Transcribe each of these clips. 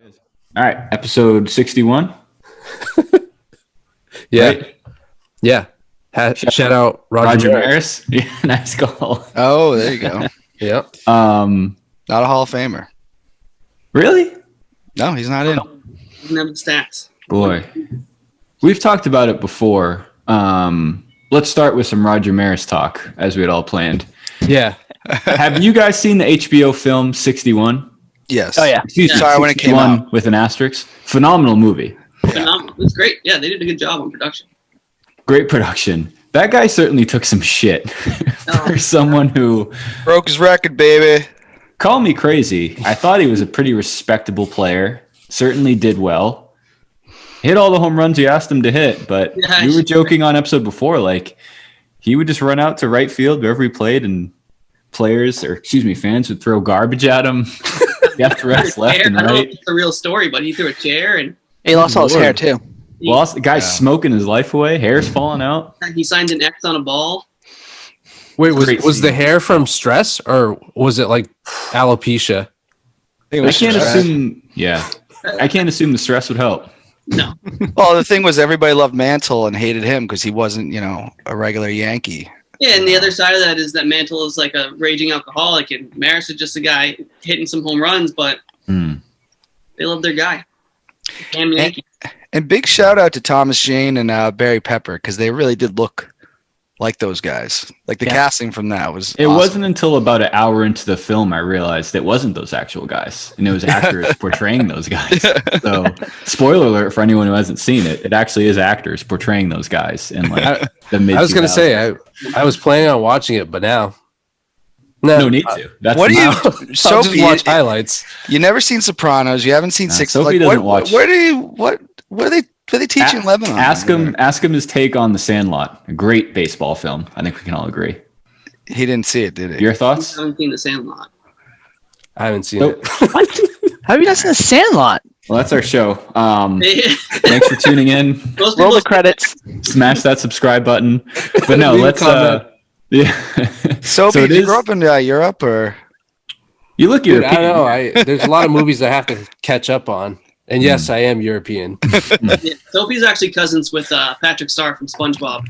All right, episode 61. Yeah. Right? Yeah. Shout out Roger Maris. Yeah, nice call. Oh, there you go. Yep. Not a Hall of Famer. Really? No, he's not in. Doesn't have the stats. Boy. We've talked about it before. Let's start with some Roger Maris talk, as we had all planned. Yeah. Have you guys seen the HBO film 61? Yes. Oh, yeah. Excuse me, Sorry, when it came 61 out. with an asterisk. Phenomenal movie. Phenomenal. It was great. Yeah, they did a good job on production. Great production. That guy certainly took some shit for someone who... Broke his record, baby. Call me crazy. I thought he was a pretty respectable player. Certainly did well. Hit all the home runs you asked him to hit, but Yeah, we were joking on episode before, like he would just run out to right field wherever he played, and fans would throw garbage at him. Left and I right. don't know if it's a real story, but he threw a chair and He lost all his hair, too. Well, the guy's smoking his life away. Hair's falling out. he signed an X on a ball. Wait, Great was the scene. hair from stress or was it like alopecia? I can't assume. Yeah, I can't assume the stress would help. No. Well, the thing was, everybody loved Mantle and hated him because he wasn't, a regular Yankee. Yeah, and the other side of that is that Mantle is like a raging alcoholic, and Maris is just a guy hitting some home runs, but they love their guy. Damn Yankee. And big shout out to Thomas Jane and Barry Pepper because they really did look like those guys. Like the casting from that was It awesome. wasn't until about an hour into the film I realized it wasn't those actual guys, and it was actors portraying those guys. So, spoiler alert for anyone who hasn't seen it: it actually is actors portraying those guys in like the mid. I was going to say, I was planning on watching it, but now. No need to. That's What do you, I'll just Sophie? watch highlights. You never seen Sopranos? You haven't seen Six? Sophie doesn't watch. What are they teaching in Lebanon? Ask him his take on The Sandlot, a great baseball film. I think we can all agree. He didn't see it, did he? Your I thoughts? haven't seen The Sandlot. I haven't seen Nope. it. What? How have you not seen The Sandlot? Well, that's our show. Most Thanks for tuning in. Roll people the credits. Smash that subscribe button. But no, Leave a let's. comment. Yeah. Sophie, So it did you is- grow up in Europe or? You look Dude, I European. don't know. There's a lot of movies I have to catch up on. And yes, I am European. Yeah, Sophie's actually cousins with Patrick Star from SpongeBob.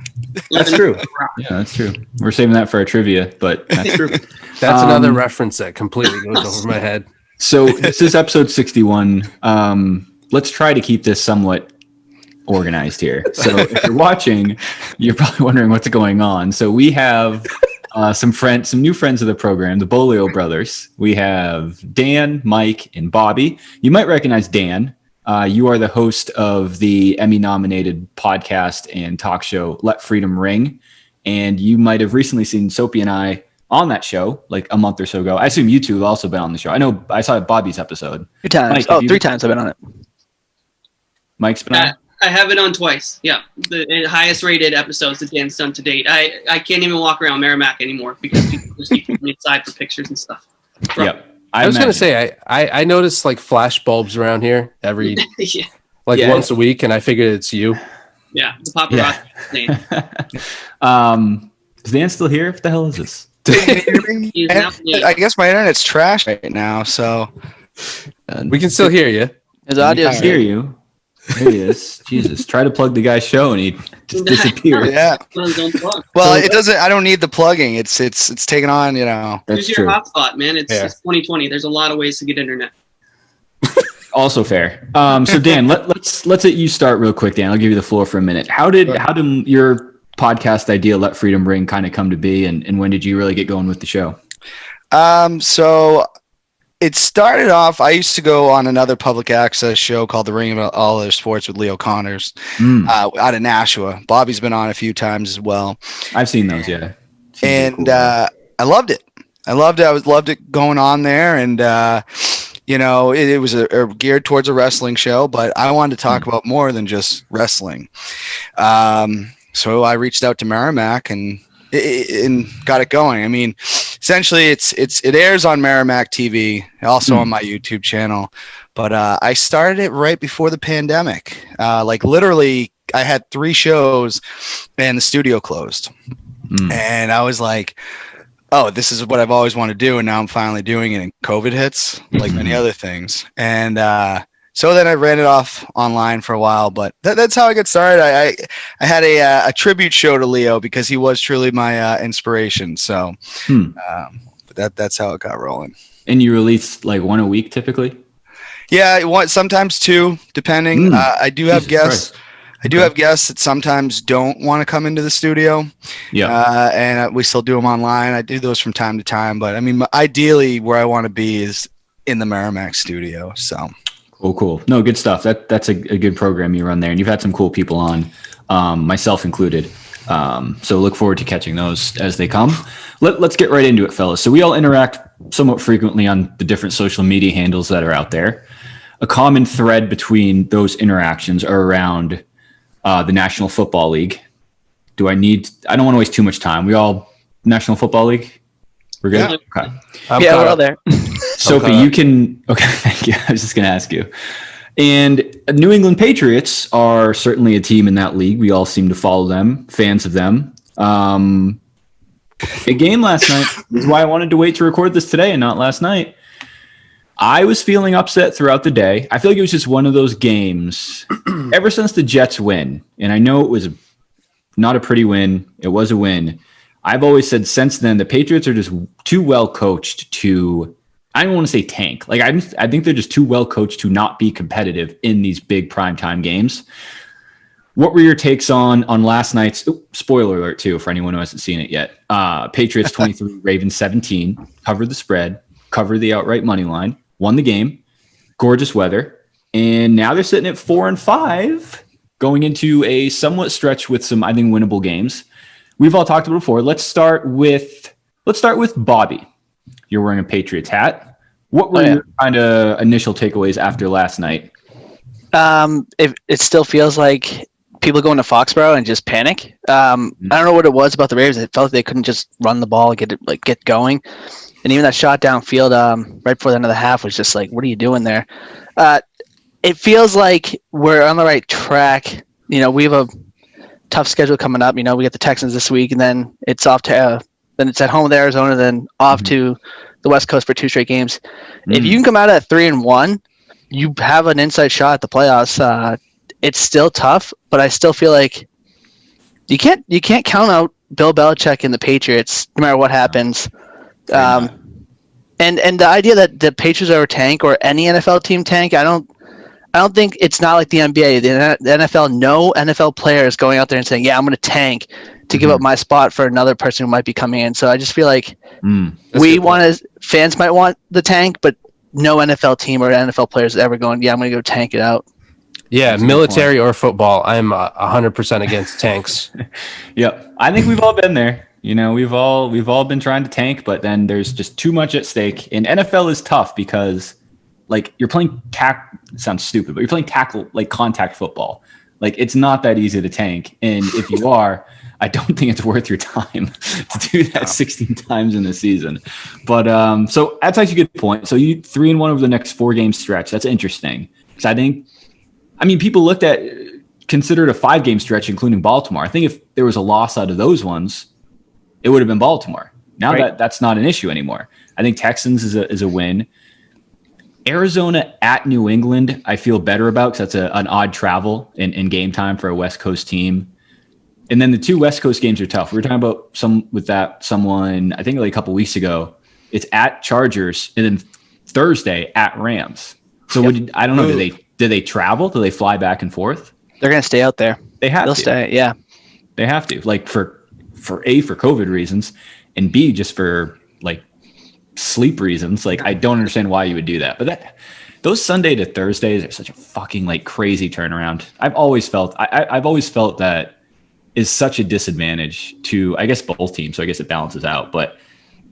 That's true. Yeah, that's true. We're saving that for our trivia, but that's true. That's another reference that completely goes over my head. So this is episode 61. Let's try to keep this somewhat organized here. So if you're watching, you're probably wondering what's going on. So we have some new friends of the program, the Beaulieu brothers. We have Dan, Mike, and Bobby. You might recognize Dan. You are the host of the Emmy-nominated podcast and talk show Let Freedom Ring. And you might have recently seen Sophie and I on that show like a month or so ago. I assume you two have also been on the show. I know I saw Bobby's episode. 2 times. Mike, have you 3 been- times I've been on it. Mike's been on? I have it on twice. Yeah, the highest rated episodes that Dan's done to date. I can't even walk around Merrimack anymore because people just keep me inside for pictures and stuff. Yep. I was going to imagine. say, I noticed like flash bulbs around here every Yeah, once a week, and I figured it's you. yeah, the paparazzi name. Is Dan still here? What the hell is this? He's now I guess my internet's trash right now, so We can still hear you. His audio. I hear you. There he is. Jesus. Try to plug the guy's show and he just disappeared. yeah. on his own plug. Well, it doesn't. I don't need the plugging. It's taken on. That's Use your true. hotspot, man. It's Yeah. 2020. There's a lot of ways to get internet. Also fair. So Dan, let's let you start real quick, Dan. I'll give you the floor for a minute. How did your podcast idea, Let Freedom Ring, kind of come to be, and when did you really get going with the show? So it started off. I used to go on another public access show called The Ring of All Other Sports with Leo Connors out of Nashua. Bobby's been on a few times as well. I've seen those, yeah. And I loved it. I loved it going on there, and it was geared towards a wrestling show, but I wanted to talk about more than just wrestling. So I reached out to Merrimack and got it going. I mean, essentially, it airs on Merrimack TV, also on my YouTube channel. But I started it right before the pandemic. Like literally, I had 3 shows, and the studio closed. And I was like, oh, this is what I've always wanted to do, and now I'm finally doing it. And COVID hits, like many other things. And So then I ran it off online for a while, but that's how I got started. I had a tribute show to Leo because he was truly my inspiration. So but that's how it got rolling. And you release like one a week typically? Yeah, sometimes two, depending. I do have Jesus guests. Christ. I do have guests that sometimes don't want to come into the studio. Yeah. And we still do them online. I do those from time to time, but I mean, ideally, where I want to be is in the Merrimack studio. So. Cool. No, good stuff. That's a good program you run there, and you've had some cool people on, myself included. So look forward to catching those as they come. Let's get right into it, fellas. So we all interact somewhat frequently on the different social media handles that are out there. A common thread between those interactions are around the National Football League. I don't want to waste too much time. We all National Football League? We're good? Yeah. Okay. We're all there. Sophie, you can. Okay, thank you. I was just going to ask you. And New England Patriots are certainly a team in that league. We all seem to follow them, fans of them. A game last night is why I wanted to wait to record this today and not last night. I was feeling upset throughout the day. I feel like it was just one of those games ever since the Jets win. And I know it was not a pretty win. It was a win. I've always said since then, the Patriots are just too well coached to, I don't want to say tank. Like I think they're just too well coached to not be competitive in these big primetime games. What were your takes on last night's, spoiler alert too, for anyone who hasn't seen it yet. Patriots 23, Ravens 17, covered the spread, covered the outright money line, won the game, gorgeous weather. And now they're sitting at 4-5 going into a somewhat stretch with some, I think, winnable games. We've all talked about it before. Let's start with Bobby. You're wearing a Patriots hat. What were your kind of initial takeaways after last night? It still feels like people go into Foxborough and just panic. I don't know what it was about the Ravens. It felt like they couldn't just run the ball and get going. And even that shot downfield right before the end of the half was just like, what are you doing there? It feels like we're on the right track. We have a tough schedule coming up. We get the Texans this week, and then it's off to then it's at home with Arizona, then off to the West Coast for 2 straight games. If you can come out at 3-1, you have an inside shot at the playoffs. It's still tough, but I still feel like you can't count out Bill Belichick and the Patriots no matter what happens. And the idea that the Patriots are a tank or any NFL team tank, I don't think it's not like the NBA. The NFL, no NFL player is going out there and saying, yeah, I'm going to tank to give up my spot for another person who might be coming in. So I just feel like fans might want the tank, but no NFL team or NFL players is ever going, yeah, I'm going to go tank it out. Yeah, military or football, I'm 100% against tanks. Yep. I think we've all been there. We've all been trying to tank, but then there's just too much at stake. And NFL is tough because like you're playing it sounds stupid, but you're playing tackle, like contact football. Like it's not that easy to tank. And if you are, I don't think it's worth your time to do that 16 times in the season. But so that's actually a good point. So you 3-1 over the next 4 game stretch. That's interesting. Because people considered a 5 game stretch, including Baltimore. I think if there was a loss out of those ones, it would have been Baltimore. Now that's not an issue anymore. I think Texans is a win. Arizona at New England, I feel better about because that's an odd travel in game time for a West Coast team. And then the 2 West Coast games are tough. We were talking about someone, I think like a couple weeks ago. It's at Chargers and then Thursday at Rams. So I don't know. Do they travel? Do they fly back and forth? They're going to stay out there. They'll stay. Yeah. They have to, like for COVID reasons, and B, just for like sleep reasons. Like I don't understand why you would do that. But those Sunday to Thursdays are such a fucking like crazy turnaround. I've always felt that is such a disadvantage to, I guess, both teams. So I guess it balances out. But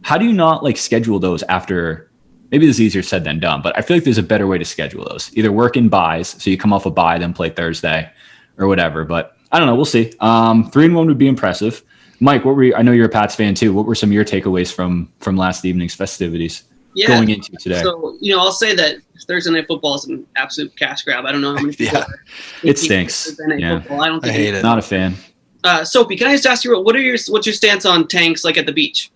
how do you not like schedule those after? Maybe this is easier said than done, but I feel like there's a better way to schedule those. Either work in buys, so you come off a bye, then play Thursday or whatever. But I don't know. We'll see. 3-1 would be impressive. Mike, I know you're a Pats fan too. What were some of your takeaways from last evening's festivities going into today? So, I'll say that Thursday Night Football is an absolute cash grab. I don't know how many people it stinks. Football. I hate it. Not a fan. Sophie, can I just ask you, what's your stance on tanks like at the beach?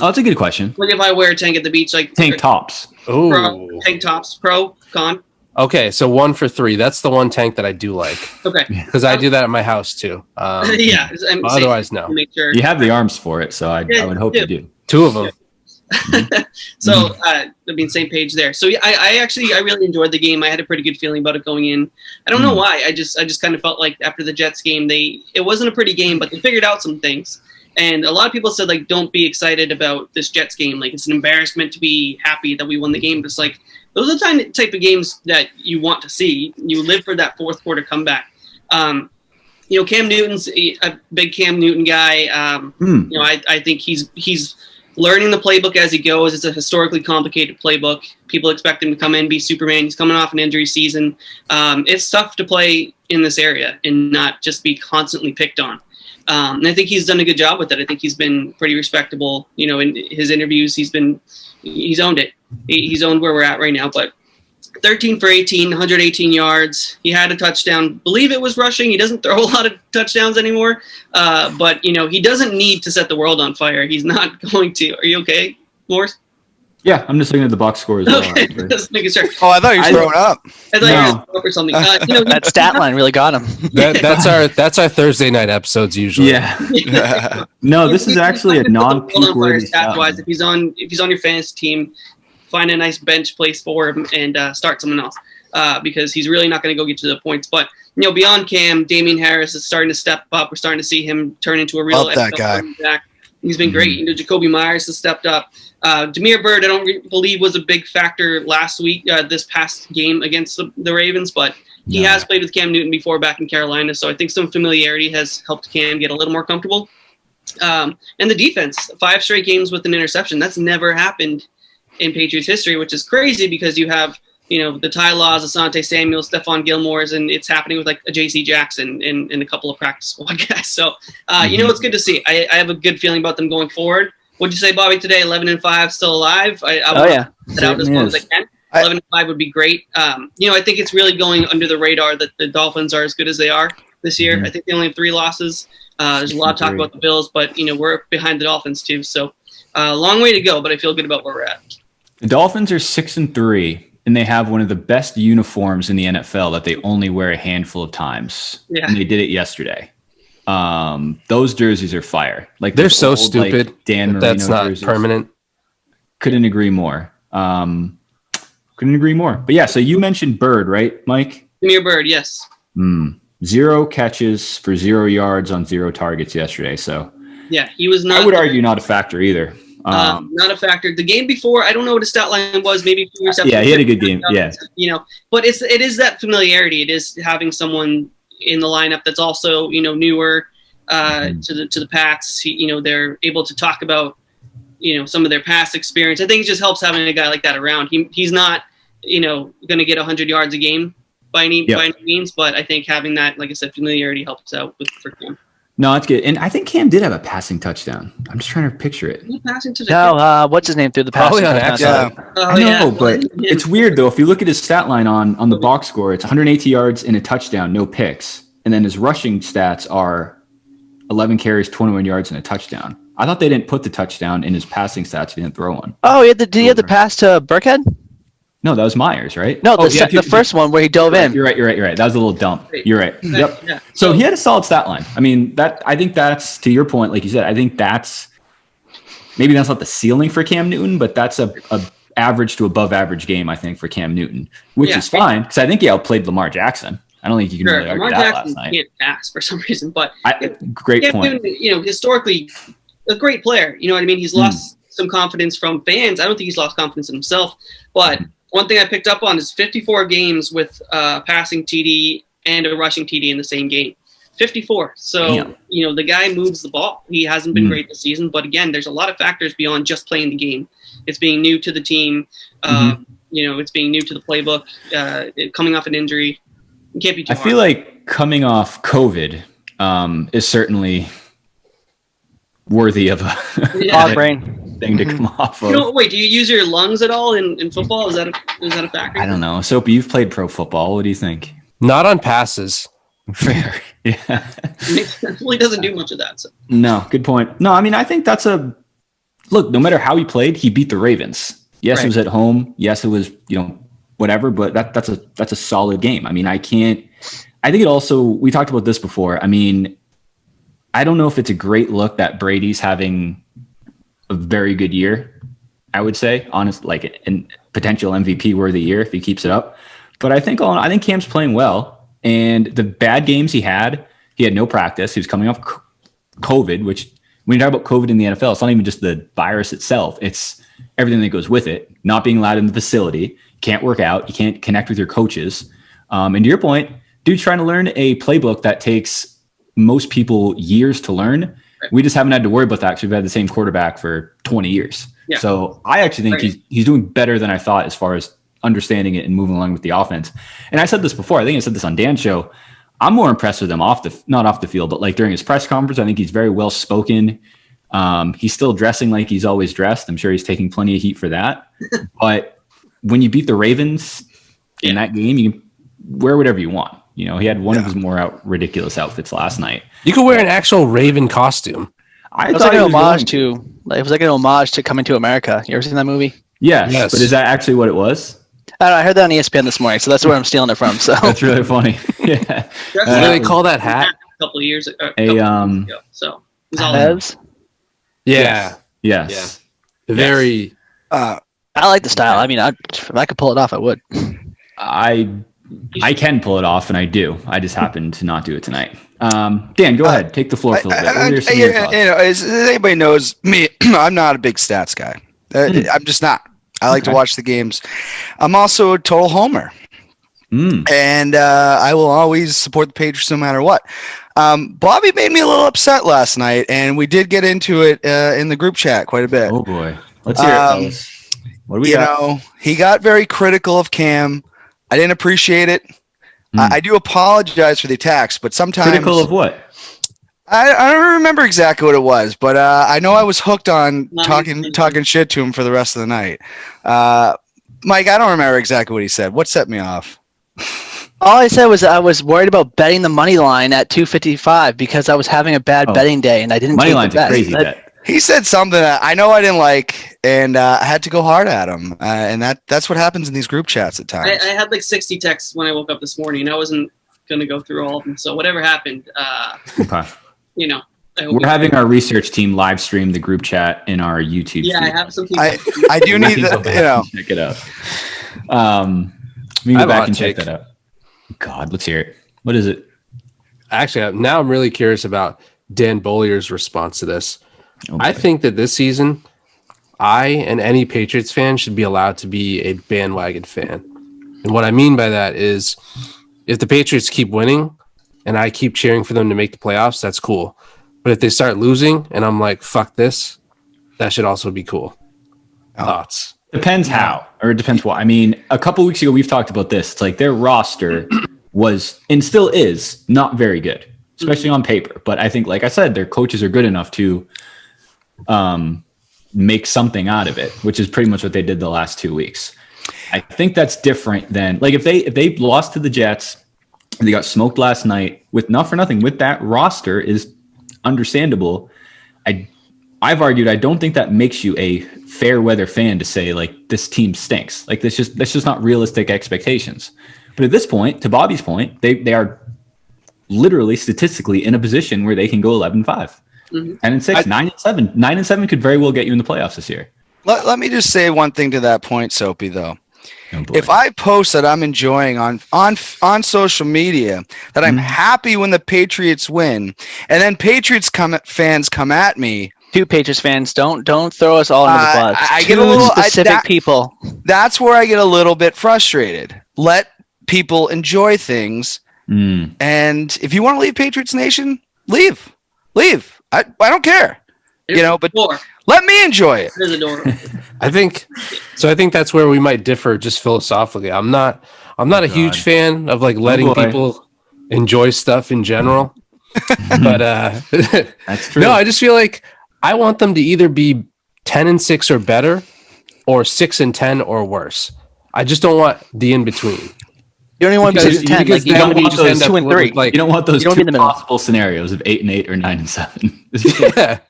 Oh, that's a good question. Like if I wear a tank at the beach, like tank tops. Oh, tank tops, pro, con. Okay, so 1 for 3. That's the one tank that I do like Okay. because I do that at my house too. Yeah. Otherwise, no. Make sure. You have the arms for it, so I would hope you do. 2 of them. So same page there. So yeah, I really enjoyed the game. I had a pretty good feeling about it going in. I don't know why. I just kind of felt like after the Jets game, it wasn't a pretty game, but they figured out some things. And a lot of people said, like, don't be excited about this Jets game. Like, it's an embarrassment to be happy that we won the game. But it's like, those are the type of games that you want to see. You live for that fourth quarter comeback. Cam Newton's a big Cam Newton guy. I think he's learning the playbook as he goes. It's a historically complicated playbook. People expect him to come in, be Superman. He's coming off an injury season. It's tough to play in this area and not just be constantly picked on. And I think he's done a good job with it. I think he's been pretty respectable. In his interviews, he's owned it. He's owned where we're at right now. But 13 for 18, 118 yards. He had a touchdown. Believe it was rushing. He doesn't throw a lot of touchdowns anymore. But he doesn't need to set the world on fire. He's not going to. Are you okay, Morse? Yeah, I'm just looking at the box score as well. Okay, just making sure. Oh, I thought you were throwing up. I thought you were throwing up or something. That stat line really got him. That's our Thursday night episodes usually. Yeah. No, this is actually a non-peak worthy stat. Wise, if he's on your fantasy team, find a nice bench place for him and start someone else because he's really not going to go get you the points. But beyond Cam, Damian Harris is starting to step up. We're starting to see him turn into a real that guy. Back. He's been great. Jacoby Myers has stepped up. Damiere Byrd, I don't believe was a big factor last week, this past game against the Ravens, but he has played with Cam Newton before back in Carolina, so I think some familiarity has helped Cam get a little more comfortable. And the defense, 5 straight games with an interception. That's never happened in Patriots history, which is crazy because you have the Ty Laws, Asante Samuel, Stephon Gilmore's, and it's happening with like a J.C. Jackson and a couple of practice squad guys. So, it's good to see. I have a good feeling about them going forward. What'd you say, Bobby, today? 11-5, still alive? I want that out as long as I can. 11-5 would be great. I think it's really going under the radar that the Dolphins are as good as they are this year. I think they only have 3 losses. There's a lot of talk about the Bills, but, we're behind the Dolphins too. So, long way to go, but I feel good about where we're at. The Dolphins are 6-3, and they have one of the best uniforms in the NFL that they only wear a handful of times. Yeah. And they did it yesterday. Those jerseys are fire. Like they're so old, stupid. Like Dan Marino that's not jerseys. Permanent. Couldn't agree more. But yeah, so you mentioned Bird, right, Mike? Damiere Byrd, yes. 0 catches for 0 yards on 0 targets yesterday. So yeah, he was not. I would argue not a factor either. Not a factor. The game before, I don't know what his stat line was. Maybe 2 receptions. Yeah, he had a good game. Yeah, but it is that familiarity. It is having someone in the lineup that's also newer to the Pats. They're able to talk about some of their past experience. I think it just helps having a guy like that around. He's not going to get 100 yards a game by any means, but I think having that, like I said, familiarity helps out for Cam. No, it's good. And I think Cam did have a passing touchdown. I'm just trying to picture it. What's his name through the passing touchdown? I know, but it's weird, though. If you look at his stat line on the box score, it's 180 yards and a touchdown, no picks. And then his rushing stats are 11 carries, 21 yards, and a touchdown. I thought they didn't put the touchdown in his passing stats. He didn't throw one. Oh, did he have the pass to Burkhead? No, that was Myers, right? No, the first one where he dove in. You're right. That was a little dump. You're right. Yep. Yeah. So he had a solid stat line. I mean, I think that's, to your point, like you said, I think that's maybe that's not the ceiling for Cam Newton, but that's a average to above average game, I think, for Cam Newton, which is fine because I think he outplayed Lamar Jackson. I don't think you can really argue that last night. Can't pass for some reason, but great point. Newton, historically, a great player. You know what I mean? He's lost some confidence from fans. I don't think he's lost confidence in himself, but one thing I picked up on is 54 games with passing TD and a rushing TD in the same game. 54. So, the guy moves the ball. He hasn't been great this season, but again, there's a lot of factors beyond just playing the game. It's being new to the team. It's being new to the playbook, coming off an injury. It can't be too hard. I feel like coming off COVID is certainly worthy of a hard brain thing to come off of. Wait, do you use your lungs at all in football? Is that a factor? I don't know. Soapy, you've played pro football. What do you think? Not on passes. Fair. Yeah. He doesn't do much of that. So. No, good point. No, I mean, I think that's look, no matter how he played, he beat the Ravens. Yes, It was at home. Yes, it was, whatever, but that's a solid game. I mean, I think it also, we talked about this before. I mean, I don't know if it's a great look that Brady's having a very good year, I would say, honest, like a potential MVP worthy year if he keeps it up. But I think Cam's playing well, and the bad games he had no practice. He was coming off COVID, which when you talk about COVID in the NFL, it's not even just the virus itself. It's everything that goes with it. Not being allowed in the facility, can't work out, you can't connect with your coaches. And to your point, dude's trying to learn a playbook that takes most people years to learn. We just haven't had to worry about that because we've had the same quarterback for 20 years. Yeah. So I actually think he's doing better than I thought as far as understanding it and moving along with the offense. And I said this before. I think I said this on Dan's show. I'm more impressed with him not off the field, but like during his press conference, I think he's very well spoken. He's still dressing like he's always dressed. I'm sure he's taking plenty of heat for that. But when you beat the Ravens in that game, you can wear whatever you want. You know, he had one of his more ridiculous outfits last night. You could wear an actual Raven costume. It was like an homage to Coming to America. You ever seen that movie? Yes. But is that actually what it was? I don't know. I heard that on ESPN this morning, so that's where I'm stealing it from. So that's really funny. Yeah. What do they call that hat? A couple of years ago. So it was all Fez? Yeah. Yes. Very. I like the style. I mean, if I could pull it off, I would. I can pull it off, and I do. I just happen to not do it tonight. Dan, go ahead. Take the floor for a little bit. As anybody knows me, I'm not a big stats guy. I'm just not. I like to watch the games. I'm also a total homer. And I will always support the Patriots no matter what. Bobby made me a little upset last night, and we did get into it in the group chat quite a bit. Oh, boy. Let's hear it, fellas. What do we got? He got very critical of Cam. I didn't appreciate it. I do apologize for the attacks, but sometimes... Critical of what? I don't remember exactly what it was, but I know I was hooked on talking shit to him for the rest of the night. Mike, I don't remember exactly what he said. What set me off? All I said was I was worried about betting the money line at 255 because I was having a bad betting day and I didn't. Money line's a crazy bet. He said something that I know I didn't like, and I had to go hard at him. And that's what happens in these group chats at times. I had like 60 texts when I woke up this morning. I wasn't going to go through all of them. So whatever happened, you know. We're having our research team live stream the group chat in our YouTube feed. I have some people. I do need to check it out. Let me go back and check that out. God, let's hear it. What is it? Actually, now I'm really curious about Dan Beaulieu's response to this. Okay. I think that this season, I and any Patriots fan should be allowed to be a bandwagon fan. And what I mean by that is if the Patriots keep winning and I keep cheering for them to make the playoffs, that's cool. But if they start losing and I'm like, fuck this, that should also be cool. Thoughts? Depends how, or it depends what. I mean, a couple weeks ago, we've talked about this. It's like their roster was, and still is, not very good, especially on paper. But I think, like I said, their coaches are good enough to make something out of it, which is pretty much what they did the last 2 weeks. I think that's different than, like, if they lost to the Jets, and they got smoked last night, with not for nothing, with that roster is understandable. I've argued I don't think that makes you a fair weather fan to say like this team stinks. Like that's just not realistic expectations. But at this point, to Bobby's point, they are literally statistically in a position where they can go 11-5, 10-6, 9-7. 9-7 could very well get you in the playoffs this year. Let me just say one thing to that point, Soapy, though. Oh, if I post that I'm enjoying on social media that I'm happy when the Patriots win, and then Patriots fans come at me. Two Patriots fans, don't throw us all under the bus. I get a little specific people. That's where I get a little bit frustrated. Let people enjoy things, and if you want to leave Patriots Nation, leave. I don't care, But let me enjoy it. There's a door. I think that's where we might differ just philosophically. I'm not a huge fan of like letting people enjoy stuff in general. But that's true. No, I just feel like I want them to either be 10-6 or better, or 6-10 or worse. I just don't want the in between. You don't even want to be 6-10. Like, you don't want those 2-3. Like, you don't want those two possible scenarios of 8-8 or 9-7. Yeah.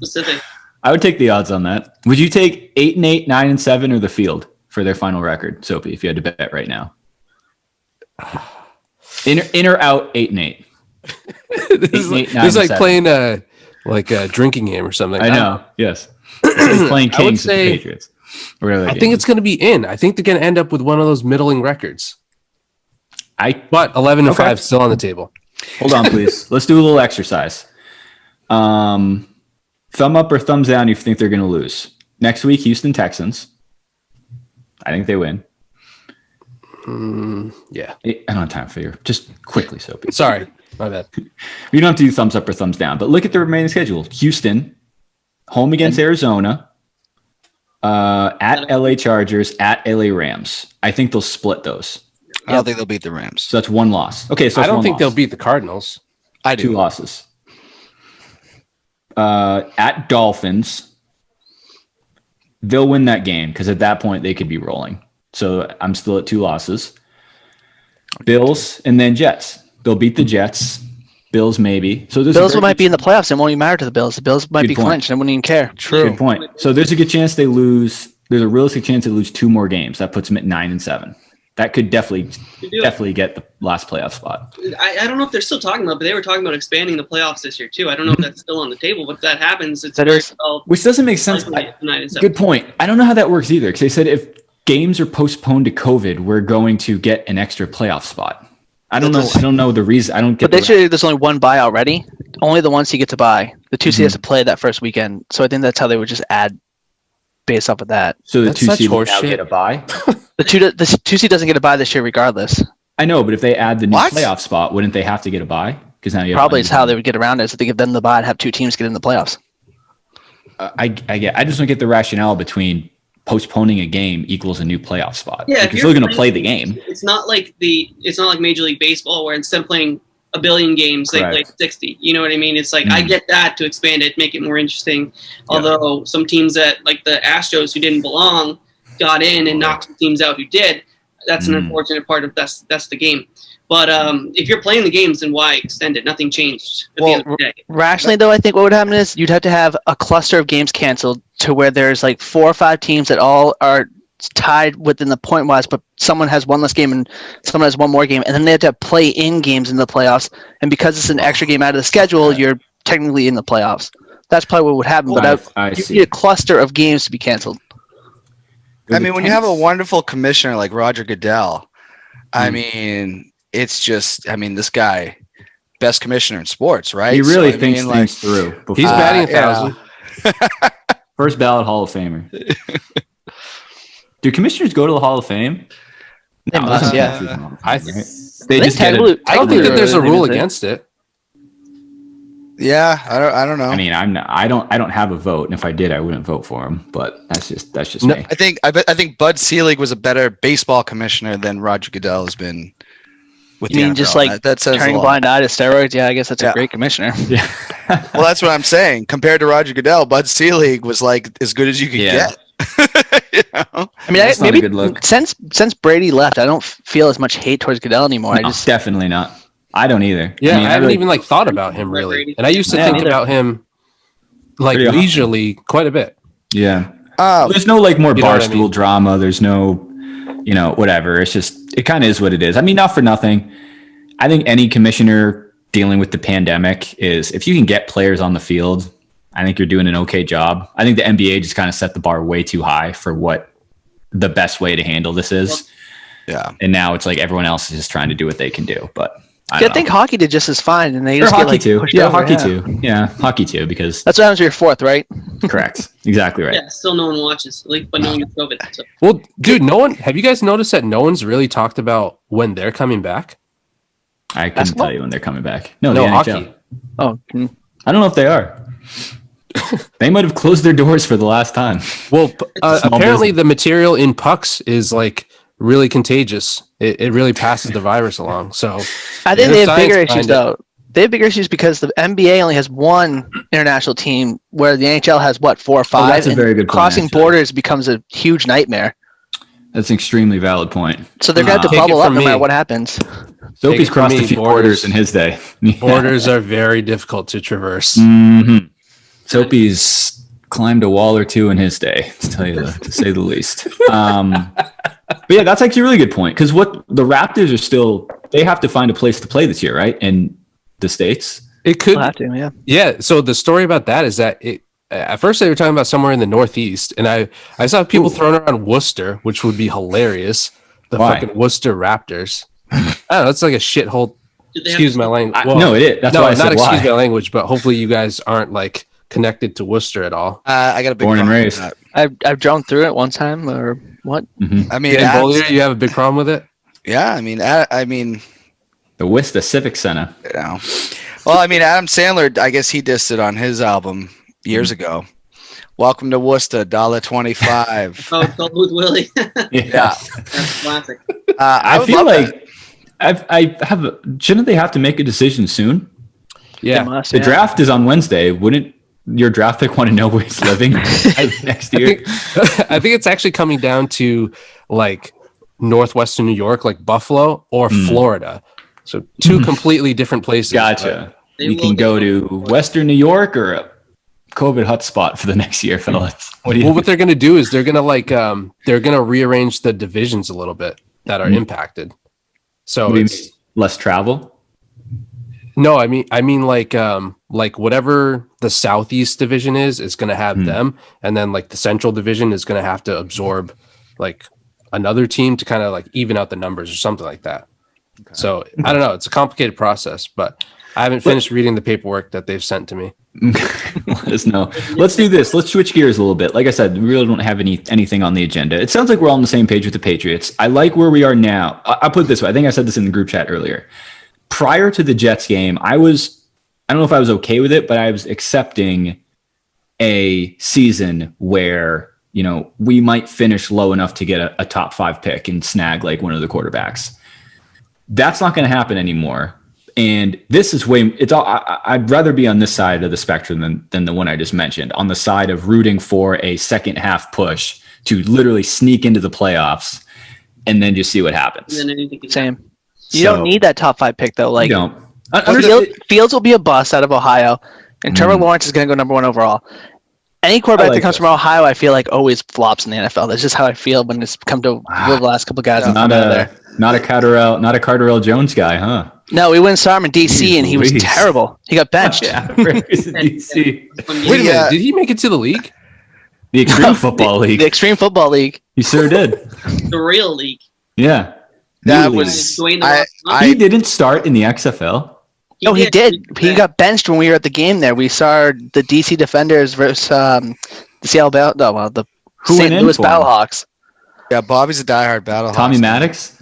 Specific. I would take the odds on that. Would you take 8-8, 9-7, or the field for their final record? Soapy, if you had to bet right now. In or out 8-8. This is like playing a drinking game or something. I know. Yes. It's like playing I would Kings with the say- Patriots. Or whatever that I game think is. it's going to be in. I think they're going to end up with one of those middling records. But 11-5 Okay. still on the table. Hold on, please. Let's do a little exercise. Thumb up or thumbs down if you think they're going to lose. Next week, Houston Texans. I think they win. Yeah. I don't have time for you. Just quickly, Soapy. Sorry. My bad. You don't have to do thumbs up or thumbs down, but look at the remaining schedule. Houston, home against Arizona, at LA Chargers, at LA Rams. I think they'll split those. I don't think they'll beat the Rams. So that's one loss. Okay, so I that's don't one think loss. they'll beat the Cardinals. I do. 2 losses. At Dolphins, they'll win that game because at that point they could be rolling. So I'm still at 2 losses. Bills and then Jets. They'll beat the Jets. Bills maybe. So there's Bills might be in the playoffs. It won't even matter to the Bills. The Bills might Good be point. clinched. I wouldn't even care. Good point. So there's a good chance they lose. There's a realistic chance they lose 2 more games. That puts them at 9-7. That could definitely get the last playoff spot. I don't know if they're still talking about, but they were talking about expanding the playoffs this year too. I don't know if that's still on the table, but if that happens, it's That is- Which doesn't make sense. Good point. I don't know how that works either because they said if games are postponed to COVID, we're going to get an extra playoff spot. I don't know. I don't know the reason. I don't get. But this year, there's only one bye already. Only the ones you get to buy. The 2 seed has to play that first weekend. So I think that's how they would just add based off of that. So the That's 2 such seed will now horseshit. get a bye. The 2 seed doesn't get a bye this year regardless. I know, but if they add the new What? playoff spot, wouldn't they have to get a bye? Because now you have Probably is how they would get around it. So they give them the bye and have 2 teams get in the playoffs. I just don't get the rationale between postponing a game equals a new playoff spot. Yeah, Like, if you're you're still going to play playing- the game. It's not like Major League Baseball where instead of playing a billion games, they play Correct. 60. You know what I mean? It's like I get that to expand it, make it more interesting. Although some teams that like the Astros who didn't belong got in and knocked some teams out who did. That's an unfortunate part of that's the game. But if you're playing the games, then why extend it? Nothing changed at the end of the day. Rationally, though, I think what would happen is you'd have to have a cluster of games canceled to where there's like 4 or 5 teams that all are tied within the point wise, but someone has one less game and someone has one more game, and then they have to play in games in the playoffs. And because it's an extra game out of the schedule, you're technically in the playoffs. That's probably what would happen. But I you see. need a cluster of games to be canceled. I mean, when you have a wonderful commissioner like Roger Goodell, I mean, it's just, I mean, this guy, best commissioner in sports, right? He really So, I thinks mean, things through. Before. He's batting yeah. 1,000. First ballot Hall of Famer. Do commissioners go to the Hall of Fame? They No, must, that's not yeah. the Hall of Fame, I right? think They just get technically- it. I don't think that there's a Technically, rule they- against it. Yeah, I don't know. I mean, I don't have a vote, and if I did, I wouldn't vote for him. But that's just No, me. I think Bud Selig was a better baseball commissioner than Roger Goodell has been. With You the mean just NFL. like that says a turning a lot. blind eye to steroids? Yeah, I guess that's Yeah. a great commissioner. Yeah. Well, that's what I'm saying. Compared to Roger Goodell, Bud Selig was like as good as you could Yeah. get. You know? I mean, That's not a maybe good look. since Brady left, I don't feel as much hate towards Goodell anymore. I No, just definitely not. I don't either. Yeah, I, mean, haven't really- even like thought about him really. And I used to Yeah, think neither. about him like Pretty often. leisurely quite a bit. Yeah. Oh, There's no like more You know what I barstool mean? drama. There's no, whatever. It's just it kind of is what it is. I mean, not for nothing. I think any commissioner dealing with the pandemic is if you can get players on the field, I think you're doing an okay job. I think the NBA just kind of set the bar way too high for what the best way to handle this is. yeah. And now it's like everyone else is just trying to do what they can do. But I I don't think know. hockey did just as fine, and they Or just get hockey like too. pushed Yeah, over, hockey yeah. too. Yeah, hockey too, because That's what happens when you're 4th, right? correct. Exactly right. Yeah, still no one watches, like, but no one gets COVID. So. Well, dude, have you guys noticed that no one's really talked about when they're coming back? I couldn't Basketball? tell you when they're coming back. No, No, the NHL. hockey. Oh, I don't know if they are. They might have closed their doors for the last time. Well, Small apparently business. the material in pucks is like really contagious. It really passes the virus along. So I think There's they have science bigger behind issues it. though. They have bigger issues because the NBA only has one international team, where the NHL has 4 or 5. that's a and very good point, crossing actually. borders becomes a huge nightmare. That's an extremely valid point. So they're going to have Take to it bubble up from no me. matter what happens. Soapy's it from crossed me, a few borders- borders in his day. borders are very difficult to traverse. hmm Soapy's climbed a wall or two in his day, to say the least. But yeah, that's actually a really good point, because what the Raptors are still, they have to find a place to play this year, right? In the States. It could We'll have to, yeah. Yeah. So the story about that is that at first they were talking about somewhere in the Northeast, and I saw people throwing around Worcester, which would be hilarious. The Why? fucking Worcester Raptors. I don't know. It's like a shithole. Did they have Excuse to- my language. No, it is. That's why I said excuse why. my language, but hopefully you guys aren't like connected to Worcester at all. I got a big Born and problem raised. with that. I've drone through it one time, or what? I mean, Dan Adam's- Beaulieu, you have a big problem with it? yeah. I mean, The Worcester Civic Center. you know. Well, I mean, Adam Sandler, I guess he dissed it on his album years ago. Welcome to Worcester, $1.25. Oh, Toll Booth Willie. Yeah. That's classic. I I would feel love like shouldn't they have to make a decision soon? They Yeah. must, The yeah. draft is on Wednesday. Wouldn't your draft pick want to know where he's living next year? I think it's actually coming down to like northwestern New York, like Buffalo or Florida. So two completely different places. Gotcha. They You will can get go one. to Western New York or a COVID hotspot for the next year, fellas. What do you Well, what they're going to do is they're going to rearrange the divisions a little bit that are impacted. So what do you it's mean? Less travel? no, I mean like whatever the Southeast division is going to have them, and then like the Central division is going to have to absorb like another team to kind of like even out the numbers or something like that. So I don't know. It's a complicated process, but I haven't finished reading the paperwork that they've sent to me. Let us know. Let's do this. Let's switch gears a little bit. Like I said, we really don't have anything on the agenda. It sounds like we're all on the same page with the Patriots. I like where we are now. I'll put it this way. I think I said this in the group chat earlier. Prior to the Jets game, I don't know if I was okay with it, but I was accepting a season where, we might finish low enough to get a top 5 pick and snag like one of the quarterbacks. That's not going to happen anymore. And this is I'd rather be on this side of the spectrum than the one I just mentioned, on the side of rooting for a second half push to literally sneak into the playoffs and then just see what happens. And then anything can Same. You don't need that top 5 pick though. Like You don't. Fields will be a bust out of Ohio, and Trevor Lawrence is going to go number 1 overall. Any quarterback that comes from Ohio, I feel like always flops in the NFL. That's just how I feel when it's come to the last couple guys. Not a Carterell Jones guy, huh? No, we went and saw him in DC, and he was Jeez. terrible. He got benched. Yeah, DC. Wait a minute, did he make it to the league? The Extreme Football League. The Extreme Football League. He sure did. The real league. Yeah. That New was- league. Dwayne The Rock He didn't start in the XFL. No, he did. He got benched when we were at the game there. We saw the DC Defenders versus the Seattle the Who St. went in Louis for him? Battlehawks. Yeah, Bobby's a diehard battle. Tommy Maddox?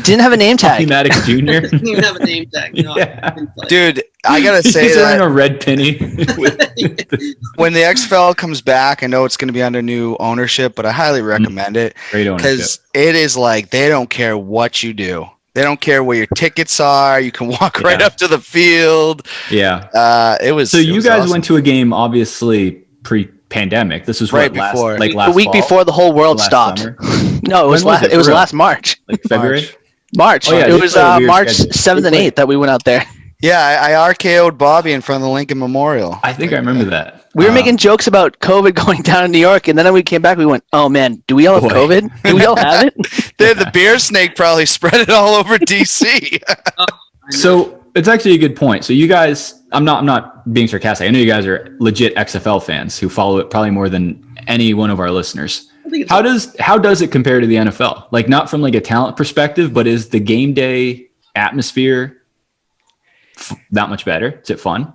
Didn't have a name Tommy tag. Maddox Jr.? Didn't even have a name tag. No, Yeah. Dude, I gotta say He's wearing that a red penny. when the XFL comes back, I know it's going to be under new ownership, but I highly recommend it Great ownership. because it is like they don't care what you do. They don't care where your tickets are. You can walk right Yeah. up to the field. Yeah. It was. So it you was guys awesome. went to a game, obviously pre-pandemic. This was Right what, last, before. like The last week fall? before the whole world Last stopped. summer? No, it was When was last. it, It was for real? last March. Like February? March. Oh, yeah, it they was play a weird March schedule. 7th and 8th that we went out there. Yeah, I RKO'd Bobby in front of the Lincoln Memorial. I think I remember that. We were making jokes about COVID going down in New York, and then when we came back, we went, "Oh man, do we all have Boy. COVID? Do we all have it?" The beer snake probably spread it all over DC. So it's actually a good point. So you guys, I'm not being sarcastic. I know you guys are legit XFL fans who follow it probably more than any one of our listeners. I think it's How does it compare to the NFL? Like, not from like a talent perspective, but is the game day atmosphere that much better? Is it fun?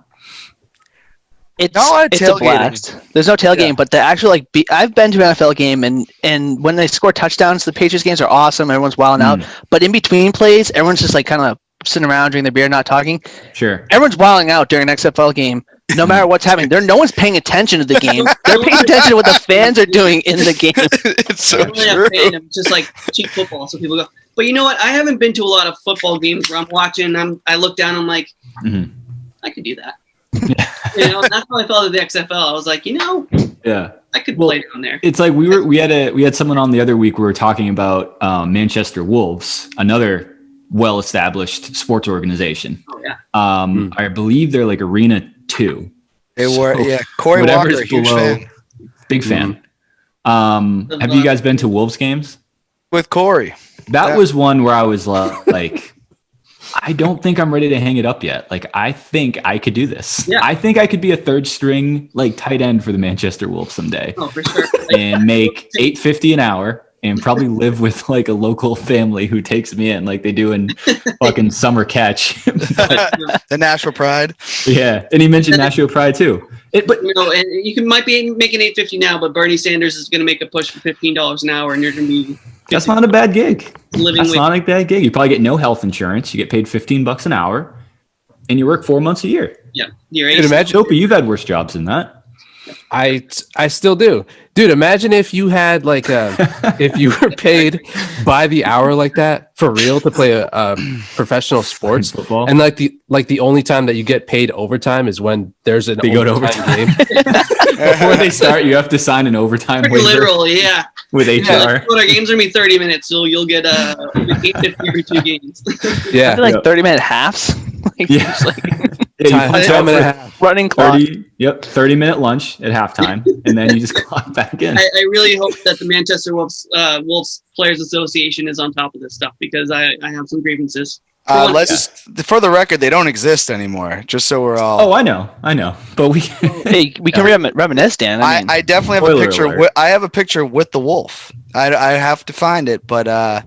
It's No, it's a tailgating. blast. There's no tailgating, Yeah. but the actual I've been to an NFL game, and when they score touchdowns, the Patriots games are awesome. Everyone's wilding out, but in between plays, everyone's just like kind of sitting around drinking their beer, not talking. Sure. Everyone's wilding out during an XFL game, no matter what's happening. No one's paying attention to the game. They're paying attention to what the fans are doing in the game. It's so I really have true. pain of just like cheap football. So people go, but you know what? I haven't been to a lot of football games where I'm watching. I look down. I'm like, Mhm. I could do that. That's how I felt at the XFL. I was like, Yeah. I could play down there. It's like we had someone on the other week. We were talking about Manchester Wolves, another well-established sports organization. Oh yeah. I believe they're like Arena 2, They were, So, yeah. Corey whatever's Walker, huge below- fan. Big fan. Have you guys been to Wolves games? With Corey. That Yeah. was one where I was like, I don't think I'm ready to hang it up yet. Like, I think I could do this. Yeah. I think I could be a third string, like, tight end for the Manchester Wolves someday Oh, for sure. and make $8.50 an hour and probably live with like a local family who takes me in like they do in fucking Summer Catch. But, The Nashville Pride. yeah. And he mentioned Nashville Pride too. But And might be making $8.50 now, but Bernie Sanders is going to make a push for $15 an hour, and you're going to be that's not a bad gig. living That's with. not a bad gig. You probably get no health insurance. You get paid $15 an hour and you work 4 months a year. Yeah, you're Dude, imagine Dopey, you've had worse jobs than that. I still do, dude. Imagine if you had like if you were paid by the hour like that for real to play a professional sports Football. and like the only time that you get paid overtime is when there's an They go to overtime game. Before they start, you have to sign an overtime Pretty waiver literal, yeah. with HR. Well, our games are going to be 30 minutes, so you'll get $8.50 every 2 games. I Yeah, feel like 30-minute halves. Like, Yeah. just like Yeah, you time, punch time out and a for half. running clock. 30-minute lunch at halftime, and then you just clock back in. I really hope that the Manchester Wolves Players Association is on top of this stuff because I have some grievances. For the record, they don't exist anymore. Just so we're all. Oh, I know. But we Hey, we can reminisce, Dan. I mean, I definitely have a Spoiler picture. alert. I have a picture with the wolf. I have to find it, but I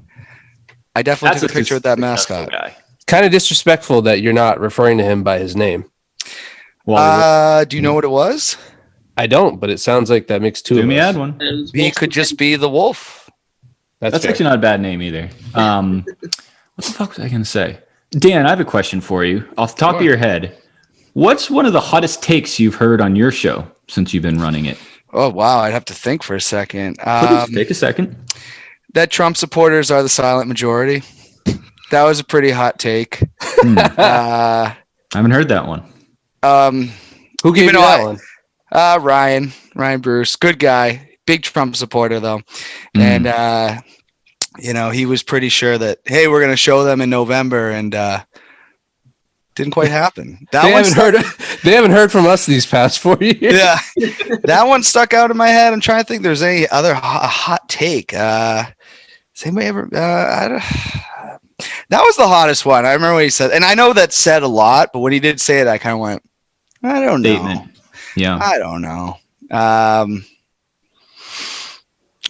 definitely took a picture with that mascot. guy. Kind of disrespectful that you're not referring to him by his name. Well, Do you know what it was? I don't, but it sounds like that makes two do of me us. add one. He could just be the wolf. That's fair. Actually not a bad name either. What the fuck was I going to say? Dan, I have a question for you. Off the top of your head, what's one of the hottest takes you've heard on your show since you've been running it? Oh wow, I'd have to think for a second. Please take a second. That Trump supporters are the silent majority. That was a pretty hot take. I haven't heard that one. Who gave you though that one? Ryan Bruce, good guy, big Trump supporter though, and he was pretty sure that hey, we're gonna show them in November, and didn't quite happen. They haven't heard from us these past 4 years. Yeah, that one stuck out in my head. I'm trying to think. If there's any other hot take. Has anybody ever? That was the hottest one. I remember what he said, and I know that said a lot, but when he did say it, I kind of went, I don't know. Statement. Yeah. I don't know.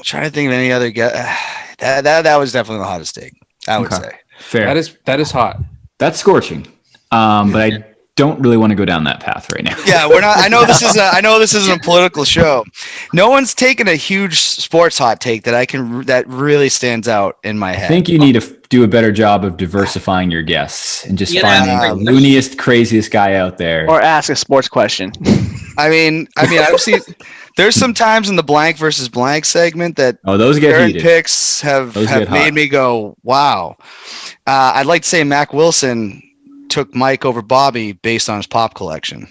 Trying to think of any other that was definitely the hottest take, I would Okay. say. Fair. That is hot. That's scorching. But I don't really want to go down that path right now. Yeah, we're not. I know this isn't a political show. No one's taken a huge sports hot take that really stands out in my I head. think you need to do a better job of diversifying your guests and just Yeah, finding the looniest, craziest guy out there. or ask a sports question. I mean, I've seen. There's some times in the blank versus blank segment that Those get certain heated. picks have Those get made hot. me go, wow. I'd like to say Mac Wilson took Mike over Bobby based on his pop collection.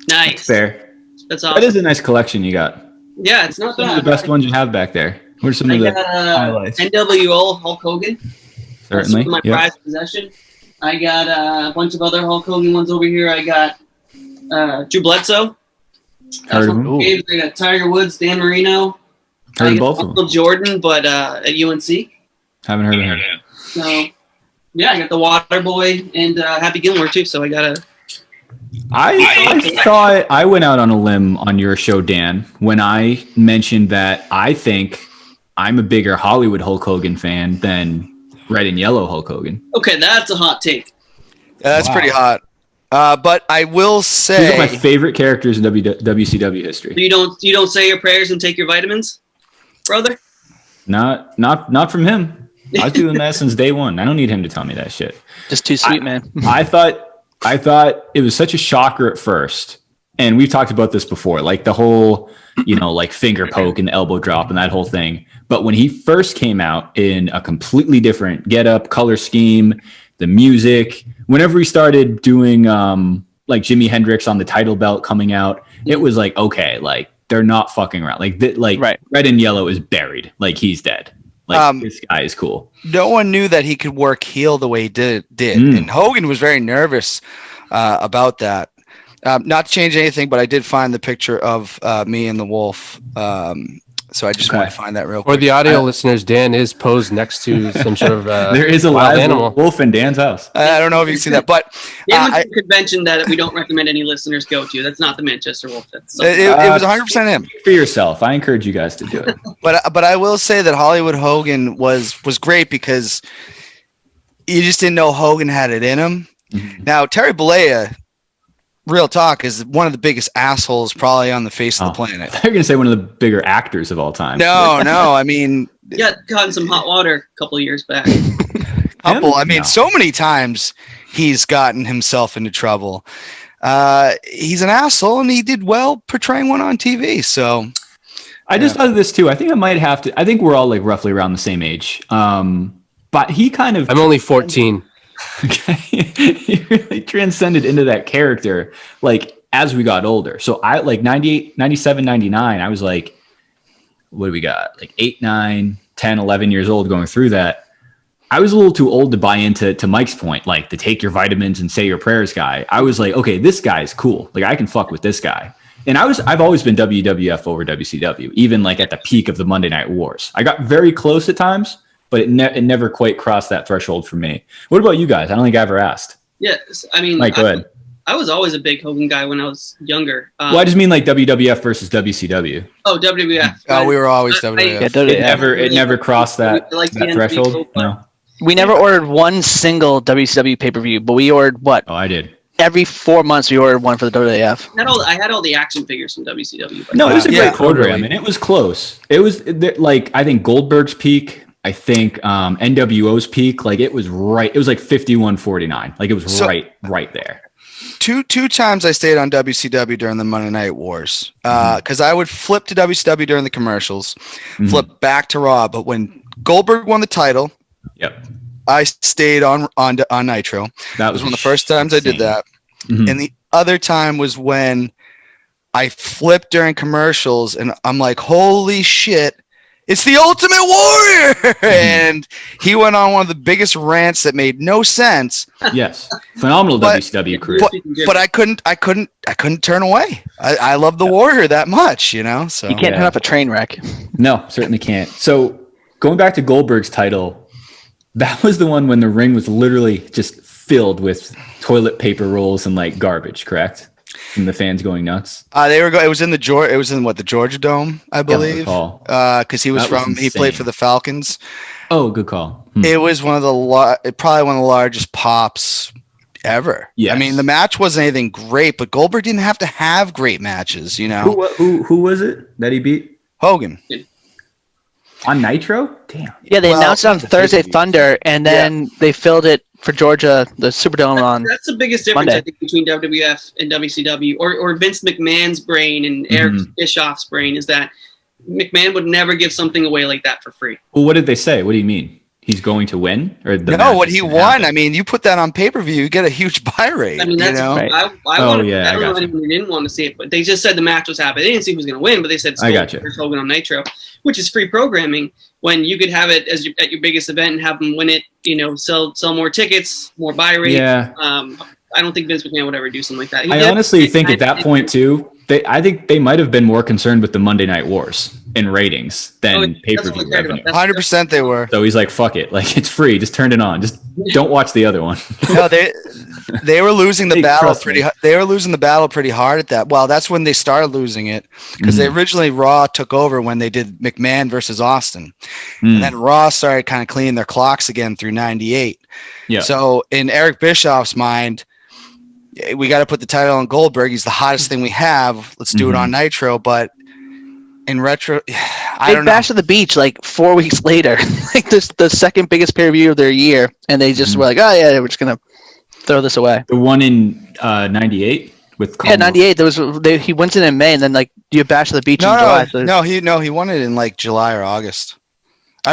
Nice. Fair. That's That awesome. is a nice collection you got. Yeah, it's not Some of bad. the best ones you have back there. What are some I of the got highlights? NWO Hulk Hogan. That's Certainly. my Yep. prized possession. I got a bunch of other Hulk Hogan ones over here. I got Drew Bledsoe. Heard of From him. games. I got Tiger Woods, Dan Marino. Heard I of got both of Michael them. Jordan, but at UNC. Haven't heard of him. So yeah, I got the Water Boy and Happy Gilmore too. So I got a. I thought I went out on a limb on your show, Dan, when I mentioned that I think I'm a bigger Hollywood Hulk Hogan fan than red and yellow Hulk Hogan. Okay, that's a hot take. That's Wow. pretty hot. But I will These are my say, favorite characters in WCW history. You don't say your prayers and take your vitamins, brother. Not from him. I was doing that since day one. I don't need him to tell me that shit. Just too sweet, man. I thought it was such a shocker at first. And we've talked about this before, like the whole, like finger poke and the elbow drop and that whole thing. But when he first came out in a completely different getup, color scheme, the music, whenever he started doing like Jimi Hendrix on the title belt coming out, it was like, okay, like they're not fucking around. Like Right. red and yellow is buried. Like he's dead. Like this guy is cool. no one knew that he could work heel the way he did. And Hogan was very nervous about that. Not to change anything, but I did find the picture of me and the wolf. So I just want to find that real quick. For the audio listeners, Dan is posed next to some sort of there is a wild live animal. wolf in Dan's house. I don't know if you can see that, but Dan went to a convention that we don't recommend any listeners go to. That's not the Manchester Wolf. That's it was 100% him. For yourself, I encourage you guys to do it. But I will say that Hollywood Hogan was great because you just didn't know Hogan had it in him. Mm-hmm. Now Terry Bollea, real talk, is one of the biggest assholes probably on the face of the planet. They're going to say one of the bigger actors of all time. No, I mean, got caught in some hot water a couple of years back. So many times he's gotten himself into trouble. He's an asshole, and he did well portraying one on TV. So I just thought of this too. I think I might have to. I think we're all like roughly around the same age. But he kind of. I'm only 14. Okay. He really transcended into that character like as we got older. So I like 98, 97, 99, I was like, what do we got? Like 8, 9, 10, 11 years old going through that. I was a little too old to buy into Mike's point, like the take your vitamins and say your prayers guy. I was like, okay, this guy's cool. Like I can fuck with this guy. And I've always been WWF over WCW, even like at the peak of the Monday Night Wars. I got very close at times, but it never quite crossed that threshold for me. What about you guys? I don't think I ever asked. Yes, I mean, Mike, go ahead. I was always a big Hogan guy when I was younger. Well, I just mean like WWF versus WCW. Oh, WWF. Oh, we were always WWF. It never crossed that threshold. No. We never ordered one single WCW pay-per-view, but we ordered what? Oh, I did. Every 4 months we ordered one for the WWF. I had all the action figures from WCW. No, it was a great program, totally. and it was close. It was like I think Goldberg's peak. I think NWO's peak, like it was right. It was like 51-49. Like it was right there. Two times I stayed on WCW during the Monday Night Wars because I would flip to WCW during the commercials, flip back to Raw. But when Goldberg won the title, I stayed on Nitro. That was one of the first times I did that. Mm-hmm. And the other time was when I flipped during commercials, and I'm like, holy shit. It's the Ultimate Warrior, and he went on one of the biggest rants that made no sense. Yes, phenomenal WCW career. But I couldn't turn away. I love the Warrior that much, you know. So you can't turn up a train wreck. No, certainly can't. So going back to Goldberg's title, that was the one when the ring was literally just filled with toilet paper rolls and like garbage, correct? From the fans going nuts. It was in the Georgia Dome, I believe. Because he played for the Falcons. Oh, good call. It was one of probably one of the largest pops ever. Yeah, I mean the match wasn't anything great, but Goldberg didn't have to have great matches. You know, who was it that he beat? Hogan. On Nitro? Damn. Yeah, they announced it on Thursday Thunder, and then they filled it for Georgia, the Superdome on That's the biggest difference, Monday. I think, between WWF and WCW, or Vince McMahon's brain and Eric Bischoff's brain, is that McMahon would never give something away like that for free. Well, what did they say? What do you mean? He's going to win? Or what he won. Happen? I mean, you put that on pay-per-view, you get a huge buy rate. I mean, that's right. I don't know anyone who didn't want to see it, but they just said the match was happening. They didn't see who was going to win, but they said there's Hogan on Nitro, which is free programming. When you could have it as at your biggest event and have them win it, sell more tickets, more buy rate. Yeah. I don't think Vince McMahon would ever do something like that. I honestly think at that point too, I think they might have been more concerned with the Monday Night Wars in ratings than pay-per-view revenue. 100% they were. So he's like, fuck it. Like, it's free. Just turn it on. Just don't watch the other one. No, they were losing the battle They were losing the battle pretty hard at that. Well, that's when they started losing it because they originally Raw took over when they did McMahon versus Austin. And then Raw started kind of cleaning their clocks again through 98. Yeah. So in Eric Bischoff's mind, we got to put the title on Goldberg. He's the hottest thing we have. Let's do it on Nitro. But in retro, I don't know. Bash at the Beach like 4 weeks later, like the second biggest pay-per-view of their year, and they just were like, "Oh yeah, we're just gonna throw this away." The one in '98 with 98. He went in May, and then like you Bash at the Beach in July. So he won it in like July or August.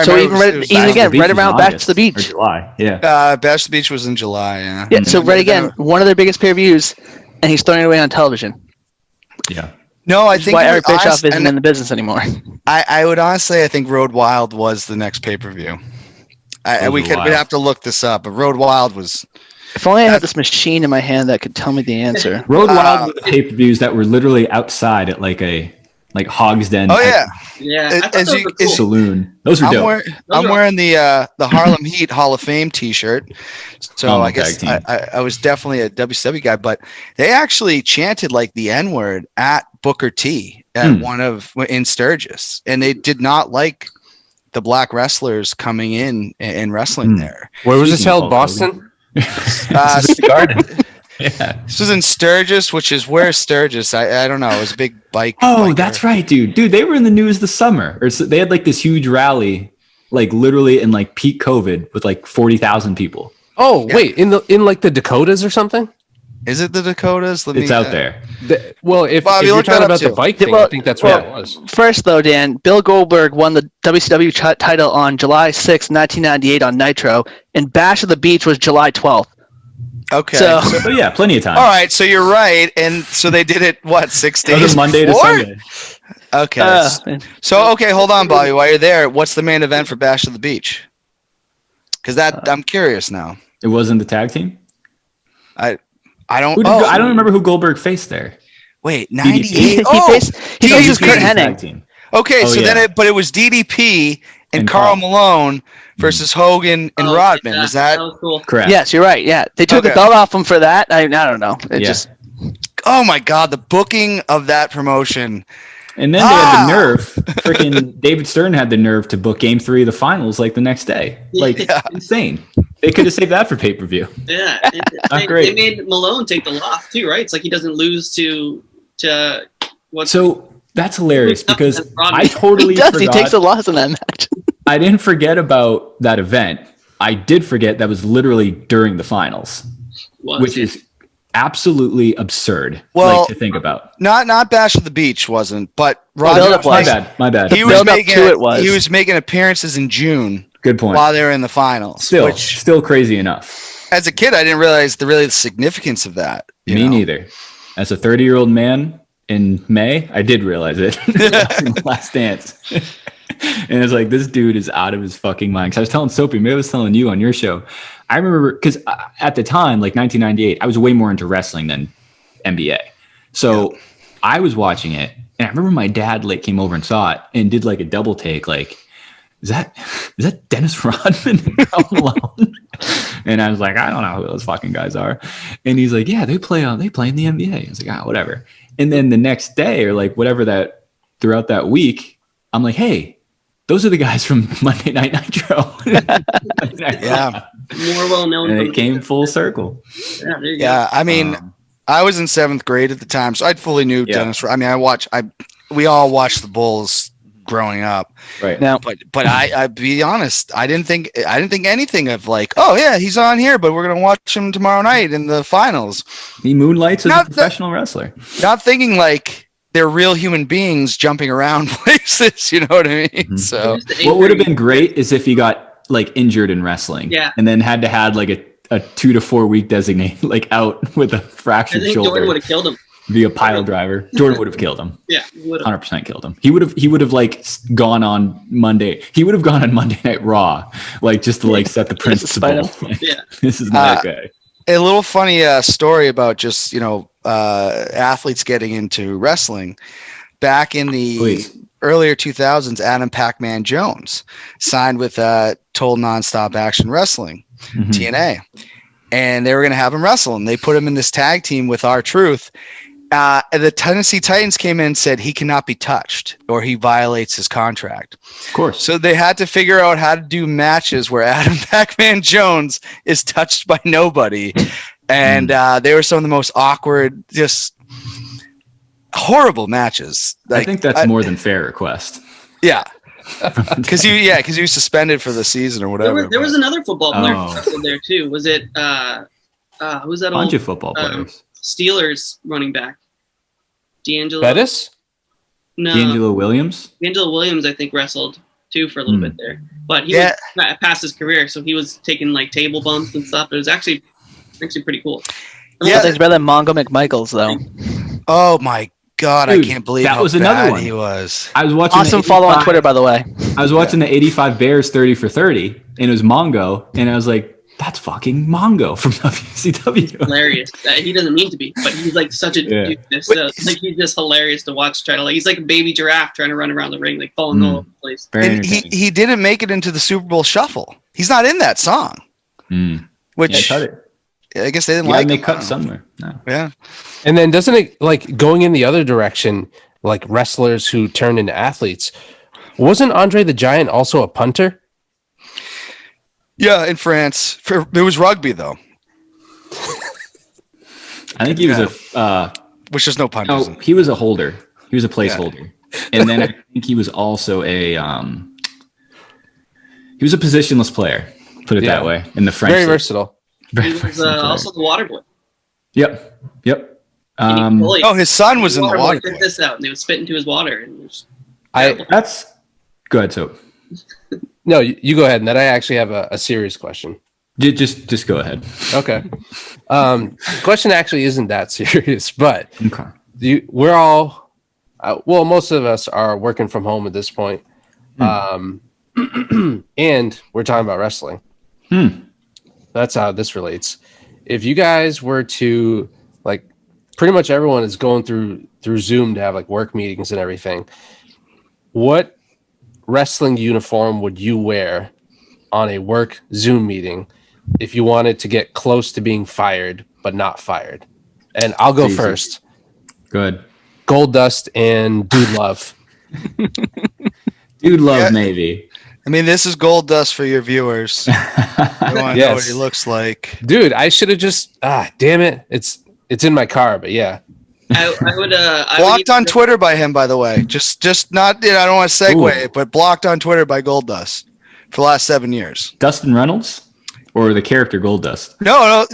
So even right around Bash to the Beach. Or July, yeah. Bash to the Beach was in July, yeah. Yeah, so right again, one of their biggest pay-per-views, and he's throwing it away on television. Yeah. No, I think why Eric Bischoff isn't in the business anymore. I would honestly, I think Road Wild was the next pay-per-view. We'd have to look this up, but Road Wild was If only I had this machine in my hand that could tell me the answer. Road Wild with pay-per-views that were literally outside at like Hog's Den. Oh yeah, Yeah, I thought As those you- were cool. Saloon. Those are dope. I'm wearing the Harlem Heat Hall of Fame T-shirt, so Humble I guess tag team. I was definitely a WCW guy. But they actually chanted like the N-word at Booker T at in Sturgis, and they did not like the black wrestlers coming in and wrestling there. Where was this Speaking of held? Hulk Hogan. Boston? Uh, Garden. Yeah. This was in Sturgis, which is where Sturgis. I don't know. It was a big bike. Oh, biker. that's right, dude. Dude, they were in the news this summer. Or so they had like this huge rally, like literally in like peak COVID with like 40,000 people. Oh, Yeah. wait, in like the Dakotas or something? Is it the Dakotas? It's out there. Well, if Bobby, you're look that talking up about the too. bike thing, Well, I think that's what it was. First, though, Dan, Bill Goldberg won the WCW title on July 6, 1998 on Nitro, and Bash of the Beach was July 12th. Okay. So- So yeah, plenty of time. All right, so you're right, and so they did it. What 6 That was days? Monday to before? Sunday. Okay. So okay, hold on, Bobby. While you're there, what's the main event for Bash of the Beach? Because I'm curious now. It wasn't the tag team. I don't. Who did I don't remember who Goldberg faced there. Wait, DDP. 98. he Oh, faces DDP. Kurt Tag Hennig. team. okay. Oh, So yeah. then, but it was DDP and And Karl Carl. Malone versus Hogan and Oh, Rodman. yeah, Is that? was cool? Correct. Yes, you're right. Yeah, they took Okay. the belt off him for that. I don't know. It Yeah. just Oh my God, the booking of that promotion. And then they had the nerve. Freaking David Stern had the nerve to book Game 3 of the finals like the next day. Like Yeah. insane. They could have saved that for pay-per-view. Yeah, Not they great. made Malone take the loss too, right? It's like he doesn't lose to what? So that's hilarious because I he totally does. forgot. He takes a loss in that match. I didn't forget about that event. I did forget that was literally during the finals, which is absolutely absurd Well, to think about. Not Bash of the Beach wasn't, but build-up Roger. was. My bad. He was build-up making to it was. He was making appearances in June Good point. while they were in the finals. Still crazy enough. As a kid, I didn't realize the significance of that. you Me know? neither. As a 30-year-old man in May, I did realize it. Watching The Last Dance. And it's like, this dude is out of his fucking mind. Because I was telling Soapy, maybe I was telling you on your show. I remember, because at the time, like 1998, I was way more into wrestling than NBA. So I was watching it, and I remember my dad like came over and saw it and did like a double take, like, is that Dennis Rodman and Karl Malone? And I was like, I don't know who those fucking guys are. And he's like, yeah, they play in the NBA. I was like, whatever. And then the next day or like whatever throughout that week, I'm like, hey, those are the guys from Monday Night Nitro. Yeah. more well known. And from it came full circle. Yeah, there you Yeah, I mean, I was in 7th grade at the time, so I fully knew Yeah. Dennis. I mean, we all watched the Bulls growing up, Right. Now, but I be honest, I didn't think anything of like, oh yeah, he's on here, but we're gonna watch him tomorrow night in the finals. He moonlights as a Not that- professional wrestler. Not thinking like they're real human beings jumping around places. You know what I mean? Mhm. So go. What would have been great is if he got like injured in wrestling. Yeah. And then had to have like a 2 to 4 week designate, like out with a I fractured think Jordan would shoulder have killed him. via pile driver. Jordan would have killed him. Yeah, he would have. 100% killed him. He would have like gone on Monday. He would have gone on Monday Night Raw, like just to like set the principle. Yeah. This is not okay. a little funny story about just athletes getting into wrestling. Back in the Please. earlier 2000s, Adam Pac-Man Jones signed with Total Nonstop Action Wrestling, Mhm. TNA, and they were going to have him wrestle, and they put him in this tag team with R-Truth. The Tennessee Titans came in and said he cannot be touched or he violates his contract. Of course. So they had to figure out how to do matches where Adam Pac-Man Jones is touched by nobody. And they were some of the most awkward, just horrible matches. I think that's more than fair request. Yeah. Because he was suspended for the season or whatever. There was another football player Oh. who wrestled there too. Was it who's that Bunch old of football players. Steelers running back? D'Angelo. Bettis? No, D'Angelo Williams. D'Angelo Williams, I think, wrestled too for a little bit there, but he Yeah. was past his career, so he was taking like table bumps and stuff. It was actually pretty cool. Yeah. He's better than Mongo McMichaels, though. Oh my God, Dude, I can't believe that how was another bad one. he was. I was watching Awesome the follow on 85 Twitter, by the way. I was watching the 85 Bears 30 for 30, and it was Mongo, and I was like, that's fucking Mongo from WCW. Hilarious. He doesn't mean to be, but he's like such a dude. Like he's just hilarious to watch. He's like a baby giraffe trying to run around the ring, like falling all over the place. And he didn't make it into the Super Bowl Shuffle. He's not in that song. Which cut it. I guess they didn't like. They cut somewhere. No. Yeah. And then doesn't it like going in the other direction, like wrestlers who turned into athletes? Wasn't Andre the Giant also a punter? Yeah, in France. It was rugby though. I think he was which is no punters. Oh, he was a holder. He was a placeholder. And then I think he was also he was a positionless player. Put it that way in the French. Very versatile. He was also the water boy. Yep. His son was in the water. Check this out, and they would spit into his water. And that's good. So, no, you go ahead, and then I actually have a serious question. Just go ahead. Okay. The question actually isn't that serious, but okay. We're all, most of us are working from home at this point, and we're talking about wrestling. That's how this relates. If you guys were to pretty much everyone is going through Zoom to have work meetings and everything. What wrestling uniform would you wear on a work Zoom meeting if you wanted to get close to being fired but not fired? And I'll go first. Good. Gold Dust and Dude Love. Dude Love, maybe. I mean, this is Gold Dust for your viewers. I want to know what he looks like. Dude, I should have just damn it. It's in my car, but yeah. I would blocked on Twitter by him, by the way. Just not. I don't want to segue it, but blocked on Twitter by Gold Dust for the last 7 years. Dustin Reynolds or the character Gold Dust? No.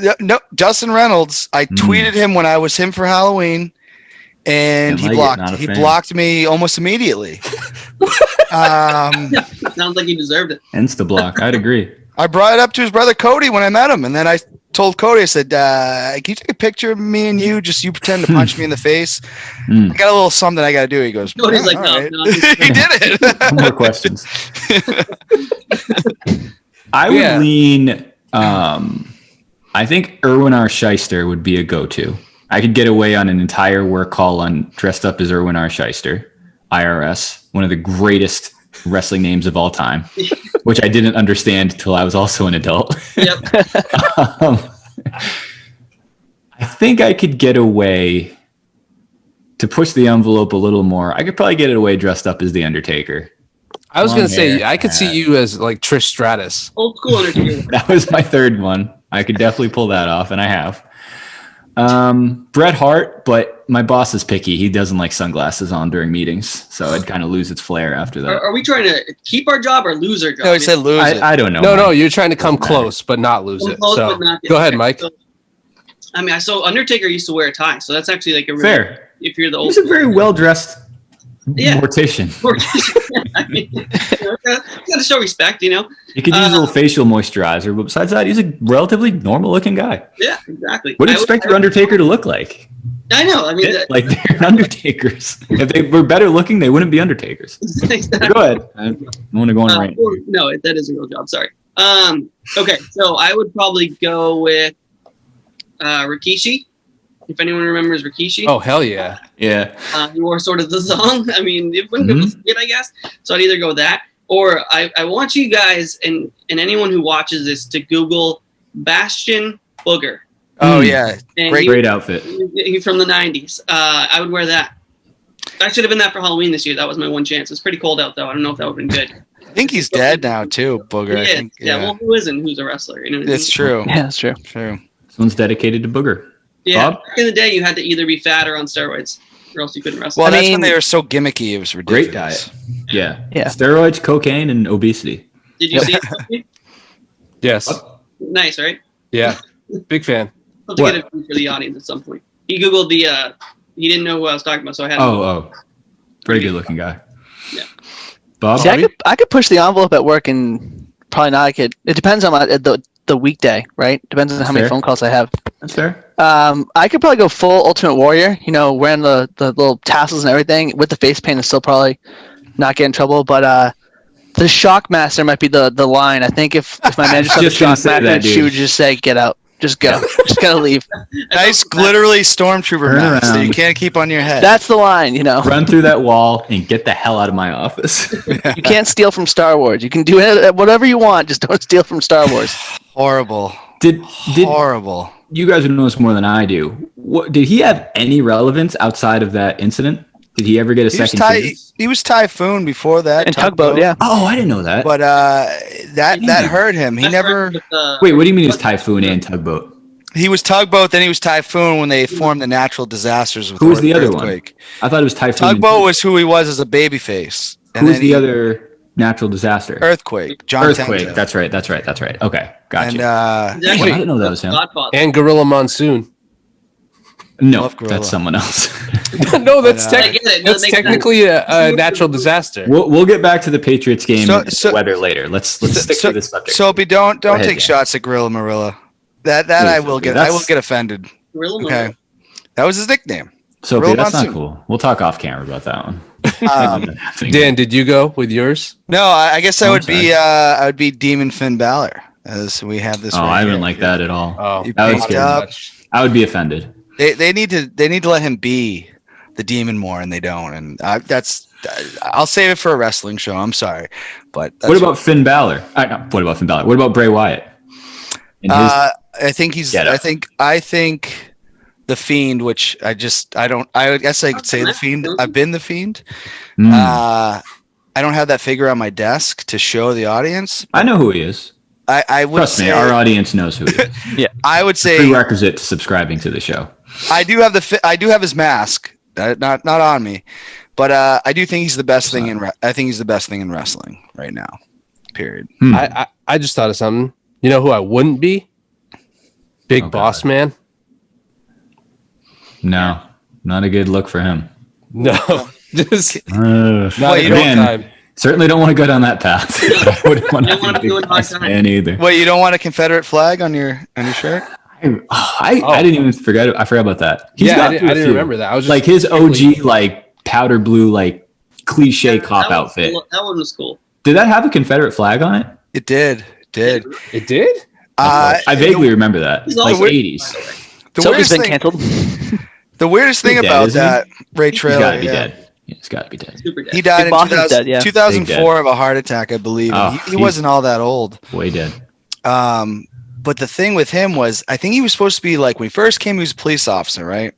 Dustin Reynolds. I tweeted him when I was him for Halloween, and he blocked me almost immediately. Sounds like he deserved it. Insta block. I'd agree. I brought it up to his brother Cody when I met him, and then I told Cody, I said, can you take a picture of me and you? Just you pretend to punch me in the face. I got a little something I got to do. He goes, Cody's like, no. He did it. No more questions. I would lean, I think Erwin R. Shyster would be a go-to. I could get away on an entire work call on dressed up as Erwin R. Shyster, IRS, one of the greatest wrestling names of all time, which I didn't understand till I was also an adult. Yep. I think I could get away to push the envelope a little more. I could probably get it away dressed up as the Undertaker. I was going to say, I could see you as Trish Stratus. Old school Undertaker. That was my third one. I could definitely pull that off, and I have. Bret Hart, but my boss is picky. He doesn't like sunglasses on during meetings, so I'd kind of lose its flair after that. Are we trying to keep our job or lose our job? No, he said lose it. I don't know. No, you're trying to come close, but not lose it. So go ahead, Mike. So, so Undertaker used to wear a tie, so that's actually a really, fair. If you're the old, he's a very well-dressed mortician. You got to show respect, You could use a little facial moisturizer, but besides that, he's a relatively normal-looking guy. Yeah, exactly. What do you expect your Undertaker to look like? I know. I mean, they're Undertakers. If they were better looking, they wouldn't be Undertakers. Exactly. Go ahead. I don't want to go on right. No, that is a real job. Sorry. Okay, so I would probably go with Rikishi. If anyone remembers Rikishi. Oh, hell yeah. Yeah. He wore sort of the song. I mean, it wouldn't be it, I guess. So I'd either go with that, or I want you guys and anyone who watches this to Google Bastion Booger. Oh, yeah. Great outfit. He's from the 90s. I would wear that. I should have been that for Halloween this year. That was my one chance. It's pretty cold out, though. I don't know if that would have been good. I think he's dead now, too, Booger. I think, well, who isn't? Who's a wrestler? It's true. Yeah, that's true. True. This one's dedicated to Booger. Yeah, Bob? back in the day, you had to either be fat or on steroids, or else you couldn't wrestle. Well, that's when they were so gimmicky. It was ridiculous. Great diet. Yeah. Yeah. Steroids, cocaine, and obesity. Did you see it? Yes. Nice, right? Yeah. Big fan. I'll have to get it for the audience at some point. He Googled he didn't know who I was talking about, so I had Oh. Very good looking guy. Yeah. Bob? See, I could push the envelope at work and probably not. It depends on the weekday, right? Depends on how many phone calls I have. That's fair. I could probably go full Ultimate Warrior, wearing the little tassels and everything with the face paint and still probably not get in trouble. But The Shockmaster might be the line. I think if my manager saw the Just gonna say Shockmaster, that, dude. she would just say, "Get out, just go, just gotta leave." Nice glitterly stormtrooper Turn mask that you around. can't keep on your head. That's the line, you know. Run through that wall and get the hell out of my office. You can't steal from Star Wars. You can do whatever you want, just don't steal from Star Wars. Horrible. Did Horrible. you guys would know this more than I do? What did he have any relevance outside of that incident? Did he ever get a second chance? He was Typhoon before that. And Tugboat, yeah. Oh, I didn't know that. But that hurt him. He Best never. friend with, Wait, what do you mean? Is Typhoon and Tugboat? He was Tugboat, then he was Typhoon when they formed the natural disasters with Who was the other one? Earthquake. I thought it was Typhoon. and Tugboat was who he was as a babyface. Who was the other natural disaster? Earthquake. John Earthquake. Tenjo. That's right. Okay, gotcha. And He's I actually didn't know that was him. Godfather. And Gorilla Monsoon. No, Love Gorilla. that's someone else. No, that's, But, I get it. No, it that's makes technically a natural disaster. we'll get back to the Patriots game So- and so- weather later. Let's stick to this subject. Soapy, don't ahead, take Dan. shots at Gorilla Marilla. That Please, I will get. I will that's- get offended. Gorilla Okay, Monsoon. that was his nickname. Sophie, Gorilla that's not Monsoon. cool. We'll talk off camera about that one. Dan, did you go with yours? No, I guess I Oh, would sorry. be. I would be Demon Finn Balor, as we have this. Oh, right I here. wouldn't like that at all. Oh, You that would picked scare me. up. I would be offended. They need to let him be the demon more, and they don't. And I'll save it for a wrestling show. I'm sorry, but that's What about Finn Balor? What about Finn Balor? What about Bray Wyatt? And his, I think he's. Get up. I think the Fiend, which I don't. I guess I could say the Fiend. I've been the Fiend. Hmm. I don't have that figure on my desk to show the audience. I know who he is. I would Trust say. me, our audience knows who he is. I would say Prerequisite to subscribing to the show. I do have I do have his mask. Not on me, but I do think he's the best thing in. I think he's the best thing in wrestling right now. Period. I just thought of something. You know who I wouldn't be? Big Oh, Boss God. Man. No, not a good look for him. No, just Not not a you good don't- time. Certainly don't want to go down that path. I wouldn't want You don't want to to be do a it hard Boss time. man either. Wait, you don't want a Confederate flag on your shirt? I didn't even forget. I forgot about that. He's Yeah, got I didn't, through I a didn't few. remember that. I was just Like his OG, like powder blue, like cliche cop That was outfit. cool. That one was cool. Did that have a Confederate flag on it? It did. It did. Uh, I vaguely remember that, He's like also- 80s. the Sophie's weirdest been thing. canceled. The weirdest thing He's dead, about isn't he? that Ray He's Trailer. got to be yeah. dead. He's got to be dead. Super dead. He died Big in Boss is 2000, dead, yeah. 2004 of a heart attack, I believe. Oh, he he's- wasn't all that old. Way dead. But the thing with him was, I think he was supposed to be like when he first came, he was a police officer, right?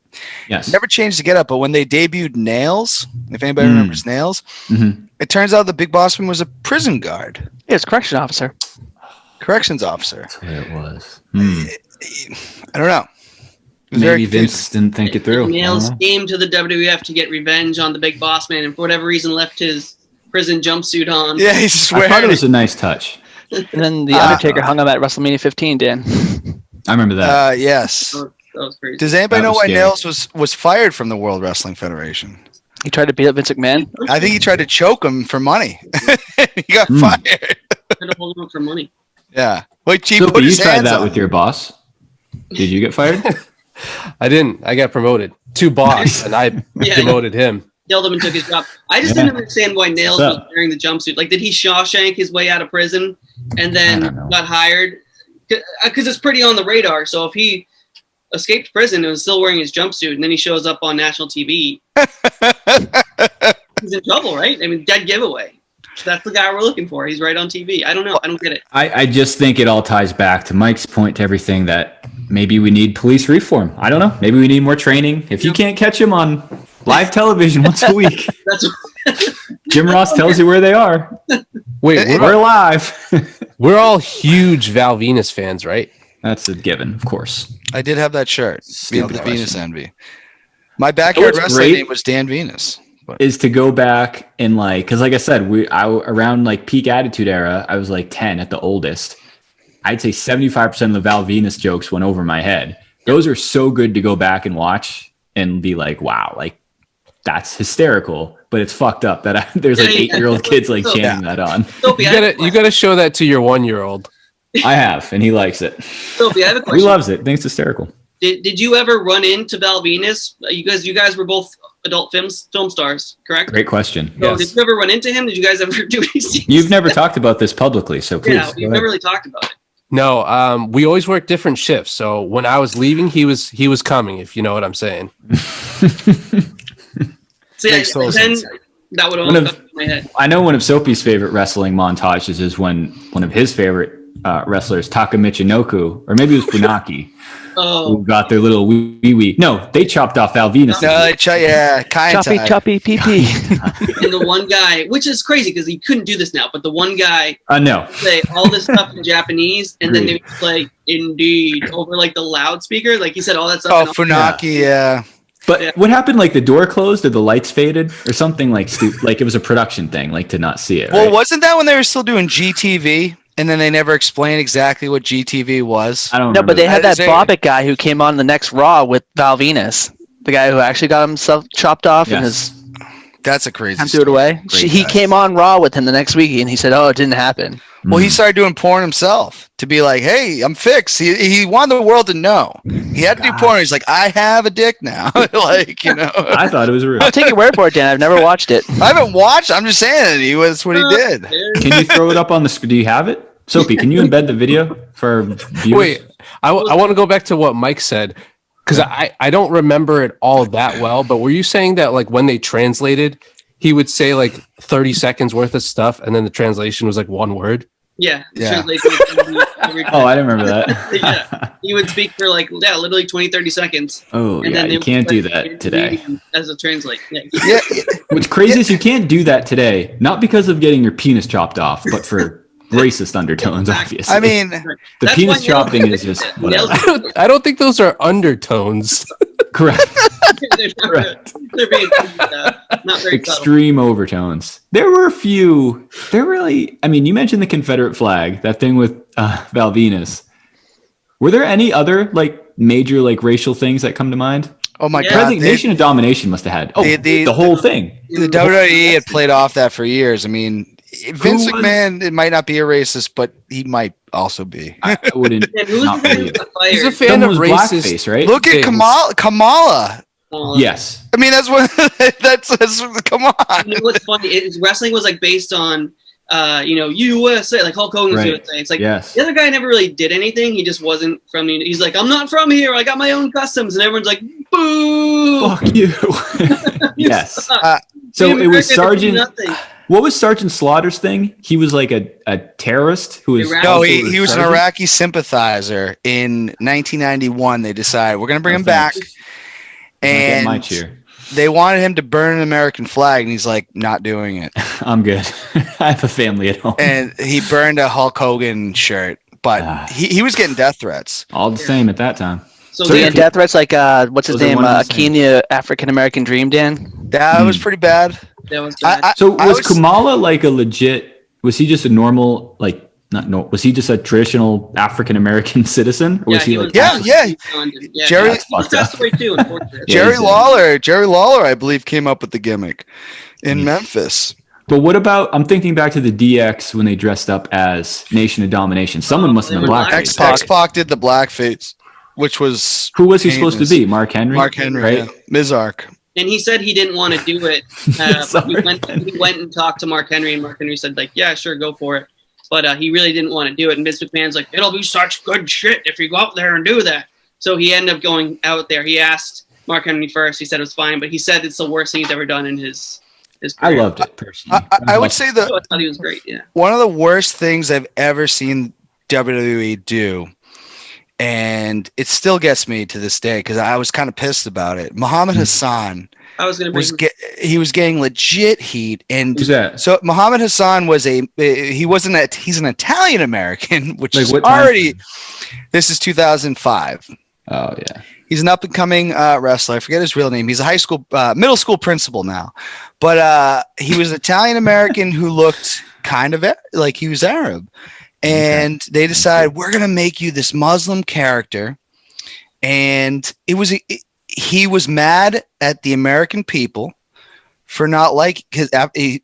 Yes. Never changed to get up, but when they debuted Nails, if anybody remembers Nails, Mhm. it turns out the Big Bossman was a prison guard, Yeah, it's a correction officer. corrections officer. That's what it was. I don't know. It was very Maybe Vince didn't think it through. Nails I don't know. came to the WWF to get revenge on the Big Boss Man, and for whatever reason left his prison jumpsuit on. Yeah, he's just I thought wearing it was a nice touch. And then the Undertaker hung him at WrestleMania 15, Dan. I remember that. Yes. That was crazy. Does anybody That know was why scary. Nails was fired from the World Wrestling Federation? He tried to beat up Vince McMahon. I think he tried to choke him for money. He got Hmm. fired. Tried to hold him up for money. Yeah. Wait, he So, put you his tried hands that on with him. your boss? Did you get fired? I didn't. I got promoted to boss, and I Yeah. demoted him. Yelled him and took his job. I just Yeah. didn't understand why Nails What's was wearing the jumpsuit. Like, did he Shawshank his way out of prison and I then don't know. got hired? Because it's pretty on the radar. So if he escaped prison and was still wearing his jumpsuit, and then he shows up on national TV, he's in trouble, right? I mean, dead giveaway. That's the guy we're looking for. He's right on TV. I don't know. I don't get it. I just think it all ties back to Mike's point to everything that maybe we need police reform. I don't know. Maybe we need more training. If you can't catch them on live television once a week, That's Jim Ross tells you where they are. Wait, We're alive. we're all huge Val Venus fans, right? That's a given, of course. I did have that shirt. Stupid The question. Venus Envy. My backyard what's wrestling great? name was Dan Venus. But Is to go back and like, because like I said, around like peak Attitude Era, I was like 10 at the oldest. I'd say 75% of the Val Venus jokes went over my head. Those are so good to go back and watch and be like, wow, like that's hysterical, but it's fucked up that there's like 8-year-old kids like chanting that on. Sophie, You gotta show that to your 1-year-old. I have, and he likes it. Sophie, I have a He question. loves it. Thinks it's hysterical. Did you ever run into Val Venus? You guys were both adult film stars, correct? Great question. So Yes. did you ever run into him? Did you guys ever do any scenes? You've never talked about this publicly, so please. Yeah, we've never really talked about it. No, we always worked different shifts. So when I was leaving, he was coming. If you know what I'm saying. See, Makes total then sense. that would One only of- come to my head. I know one of Soapy's favorite wrestling montages is when one of his favorite wrestlers, Taka Michinoku, or maybe it was Funaki, Oh, who got their little wee. No, they chopped off Val Venus. No, kind Choppy, of. choppy, pee pee. and the one guy, which is crazy because he couldn't do this now, but the one guy No. say all this stuff in Japanese, and then they Agreed. would play "indeed" over like the loudspeaker. Like he said all that stuff. Oh, and all- Funaki, yeah. But Yeah. what happened? Like the door closed or the lights faded or something like like it was a production thing, like to not see it. Well, right? wasn't that when they were still doing GTV? And then they never explained exactly what GTV was. I don't No, remember but they that. had that Is it- Bobbitt guy who came on the next Raw with Val Venus, the guy who actually got himself chopped off and Yes. his That's a crazy time threw it story. away. Great He guy. came on Raw with him the next week, and he said, "Oh, it didn't happen." Well, he Mhm. started doing porn himself to be like, hey, I'm fixed. He wanted the world to know. He had to do God. porn. He's like, I have a dick now. Like, you know. I thought it was real. I'll take your word for it, Dan. I've never watched it. I haven't watched. I'm just saying that's what he did. Can you throw it up on the screen? Do you have it? Soapy, can you embed the video for viewers? Wait, I want to go back to what Mike said because I don't remember it all that well. But were you saying that like when they translated, he would say like 30 seconds worth of stuff, and then the translation was like one word? Yeah. Yeah. Translation every time. Oh, I didn't remember that. Yeah. He would speak for like literally 20, 30 seconds. Oh, And yeah, then they you would, can't do like, that today. as a translate. Yeah. Yeah. What's crazy is you can't do that today, not because of getting your penis chopped off, but for racist undertones, obviously. I mean, the That's penis why chopping Nels- is just Nels- whatever. I don't think those are undertones. Correct. they're, not, Correct. they're being not very subtle. Extreme overtones. There were a few. I mean, you mentioned the Confederate flag, that thing with Val Venus. Were there any other like major like racial things that come to mind? oh my Yeah. I God. think Nation of Domination must have had. Oh, the- the whole thing. The WWE had played off that for years. I mean, Vince was- McMahon, it might not be a racist, but he might also be. I wouldn't. And who's not the guy believe who it. got He's a fired? fan Someone of was racist. blackface, right? Look at things. Kamala. Yes. I mean, that's what. that's come on. You know what's funny is wrestling was like based on, USA, like Hulk Hogan was Right. USA. It's like Yes. the other guy never really did anything. He just wasn't from. He's like, I'm not from here. I got my own customs, and everyone's like, boo. Fuck you. You Yes. suck. So Team it was America did Sergeant. nothing. What was Sergeant Slaughter's thing? He was like a terrorist who was. Iraq- No, also he a was an sergeant? Iraqi sympathizer. In 1991, they decided we're going to bring Oh, him back, thanks. I'll get my and cheer. they wanted him to burn an American flag, and he's like, not doing it. I'm good. I have a family at home. And he burned a Hulk Hogan shirt, but Ah. he was getting death threats. All the same at that time. So So they yeah, And death threats like what's his Those are name? one and the same. Kenya African American Dream, Dan. That was pretty bad. that was bad. So I was Kamala like a legit? Was he just a normal like? Not no. Was he just a traditional African American citizen? Or was he like? Yeah, yeah. yeah. Jerry- That's fucked That's up. the way too. Unfortunately. Yeah, Jerry he's dead. Lawler, I believe, came up with the gimmick in Yeah. Memphis. But what about? I'm thinking back to the DX when they dressed up as Nation of Domination. Someone must have they been were blackface. black. X-Pac did the blackface, which was Who was he supposed to Famous. be? Mark Henry. Mark Henry, right? yeah. Mizark. And he said he didn't want to do it. Sorry. He went and talked to Mark Henry, and Mark Henry said, like, yeah, sure, go for it. But he really didn't want to do it. And Vince McMahon's like, it'll be such good shit if you go out there and do that. So he ended up going out there. He asked Mark Henry first. He said it was fine, but he said it's the worst thing he's ever done in his I career. loved it personally. I would say So I that thought he was great, yeah. one of the worst things I've ever seen WWE do, and it still gets me to this day because I was kind of pissed about it. Muhammad Hassan I was going to was bring he was getting legit heat, and Who's that? so Muhammad Hassan was he's an Italian American, which Like is what time already. frame? This is 2005. Oh yeah. He's an up and coming wrestler. I forget his real name. He's a middle school principal now, but he was Italian American who looked kind of like he was Arab, and they decided we're gonna make you this Muslim character, and he was mad at the American people for not because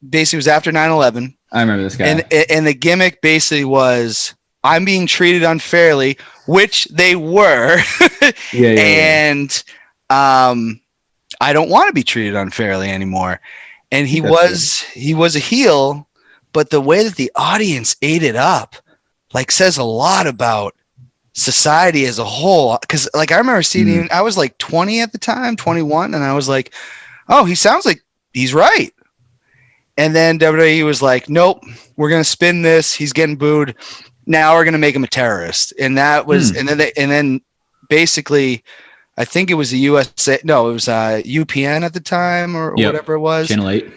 basically it was after 9/11. I remember this guy. And the gimmick basically was I'm being treated unfairly, which they were. And I don't want to be treated unfairly anymore. And he was a heel, but the way that the audience ate it up, like, says a lot about society as a whole. Because, like, I remember seeing him, I was like 20 at the time, 21, and I was like, oh, he sounds like he's right. And then WWE was like, nope, we're gonna spin this. He's getting booed. Now we're gonna make him a terrorist. And that was, and then basically, I think it was the USA. No, it was UPN at the time or whatever it was. Channel 8.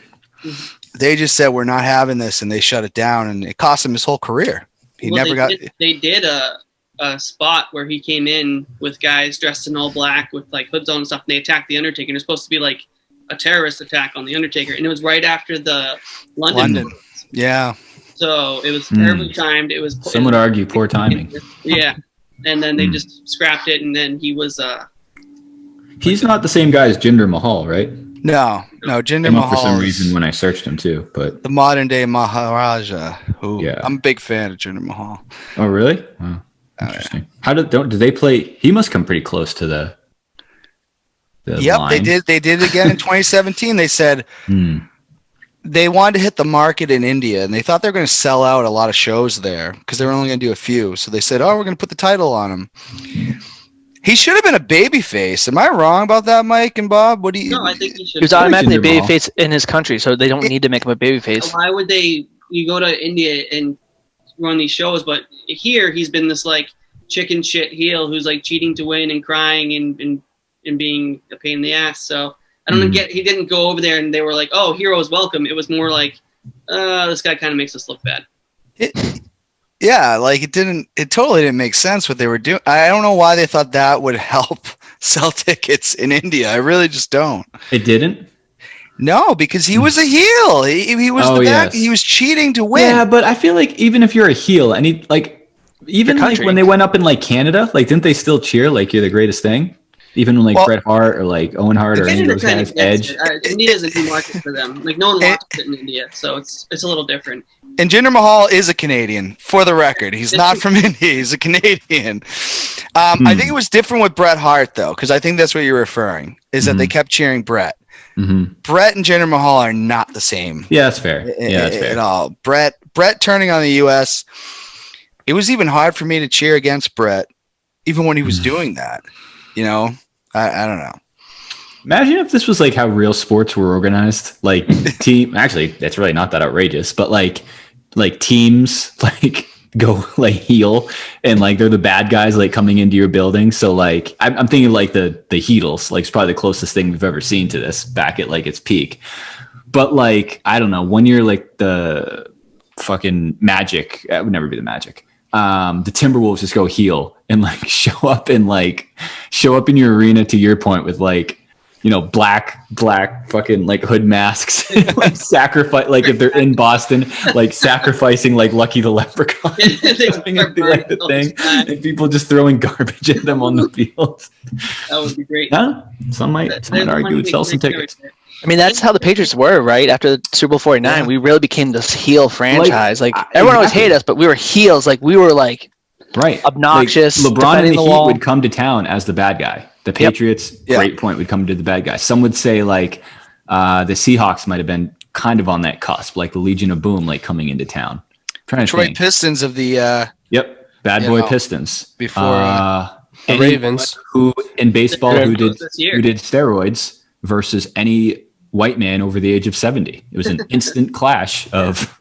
They just said, we're not having this, and they shut it down, and it cost him his whole career. They did a spot where he came in with guys dressed in all black with like hoods on and stuff, and they attacked the Undertaker. And it was supposed to be like a terrorist attack on the Undertaker, and it was right after the London. Yeah. So it was terribly timed. It was. Some would argue poor timing. Yeah, and then they just scrapped it, and then he was. He's not the same guy as Jinder Mahal, right? No, Jinder Mahal. For some reason, when I searched him too, but the modern day Maharaja. I'm a big fan of Jinder Mahal. Oh, really? Oh, interesting. How do they play? He must come pretty close to the line. They did. They did it again in 2017. They said they wanted to hit the market in India, and they thought they were going to sell out a lot of shows there because they were only going to do a few. So they said, "Oh, we're going to put the title on him." He should have been a babyface. Am I wrong about that, Mike and Bob? What do you? No, I think he should. He was automatically a babyface in his country, so they don't need to make him a babyface. Why would they? You go to India and run these shows, but here he's been this like chicken shit heel who's like cheating to win and crying and being a pain in the ass. So I don't get. He didn't go over there and they were like, "Oh, heroes welcome." It was more like, "This guy kind of makes us look bad." Yeah, like it totally didn't make sense what they were doing. I don't know why they thought that would help sell tickets in India. I really just don't. It didn't? No, because he was a heel. He was he was cheating to win. Yeah, but I feel like even if you're a heel, and even like when they went up in like Canada, like didn't they still cheer like you're the greatest thing? Even when like Bret Hart or like Owen Hart or any of those guys, Edge. India is a new market for them. Like no one watches it in India, so it's a little different. And Jinder Mahal is a Canadian, for the record. He's not from India. He's a Canadian. I think it was different with Bret Hart, though, because I think that's what you're referring, is that they kept cheering Bret. Bret and Jinder Mahal are not the same. Yeah, that's fair. That's fair. At all. Bret turning on the U.S., it was even hard for me to cheer against Bret, even when he was doing that. You know? I don't know. Imagine if this was like how real sports were organized. Like actually, that's really not that outrageous, but like teams like go like heel and like they're the bad guys like coming into your building. So like I'm thinking like the Heatles, like it's probably the closest thing we've ever seen to this back at like its peak. But like I don't know, when you're like the fucking Magic, it would never be the Magic. The Timberwolves just go heel and like show up in your arena, to your point, with like, you know, black fucking like hood masks, like sacrifice, like if they're in Boston, like sacrificing like Lucky the Leprechaun, the thing, and people just throwing garbage at them on the field. That would be great. Yeah, some might argue would sell some tickets. I mean, that's how the Patriots were, right? After Super Bowl 49, we really became this heel franchise. Like everyone always hated us, but we were heels. Like we were like obnoxious. Like, LeBron and the Heat would come to town as the bad guy. The Patriots, great point, would come to the bad guy. Some would say like the Seahawks might have been kind of on that cusp, like the Legion of Boom, like coming into town. Detroit Pistons of the bad boy Pistons before the Ravens, who in baseball who did steroids versus any white man over the age of 70. It was an instant clash of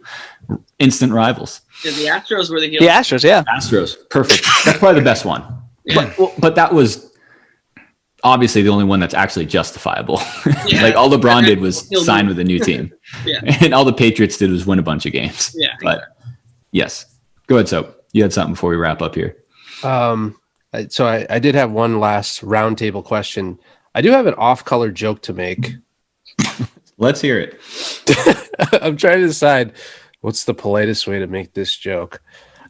instant rivals. Yeah, the Astros were the heels. The Astros, yeah. Astros, perfect. That's probably the best one. Yeah. But that was obviously the only one that's actually justifiable. Yeah. Like all LeBron did was sign with a new team. And all the Patriots did was win a bunch of games. Yeah. But yes. Go ahead, Soap. You had something before we wrap up here. So I did have one last roundtable question. I do have an off-color joke to make. Let's hear it. I'm trying to decide what's the politest way to make this joke.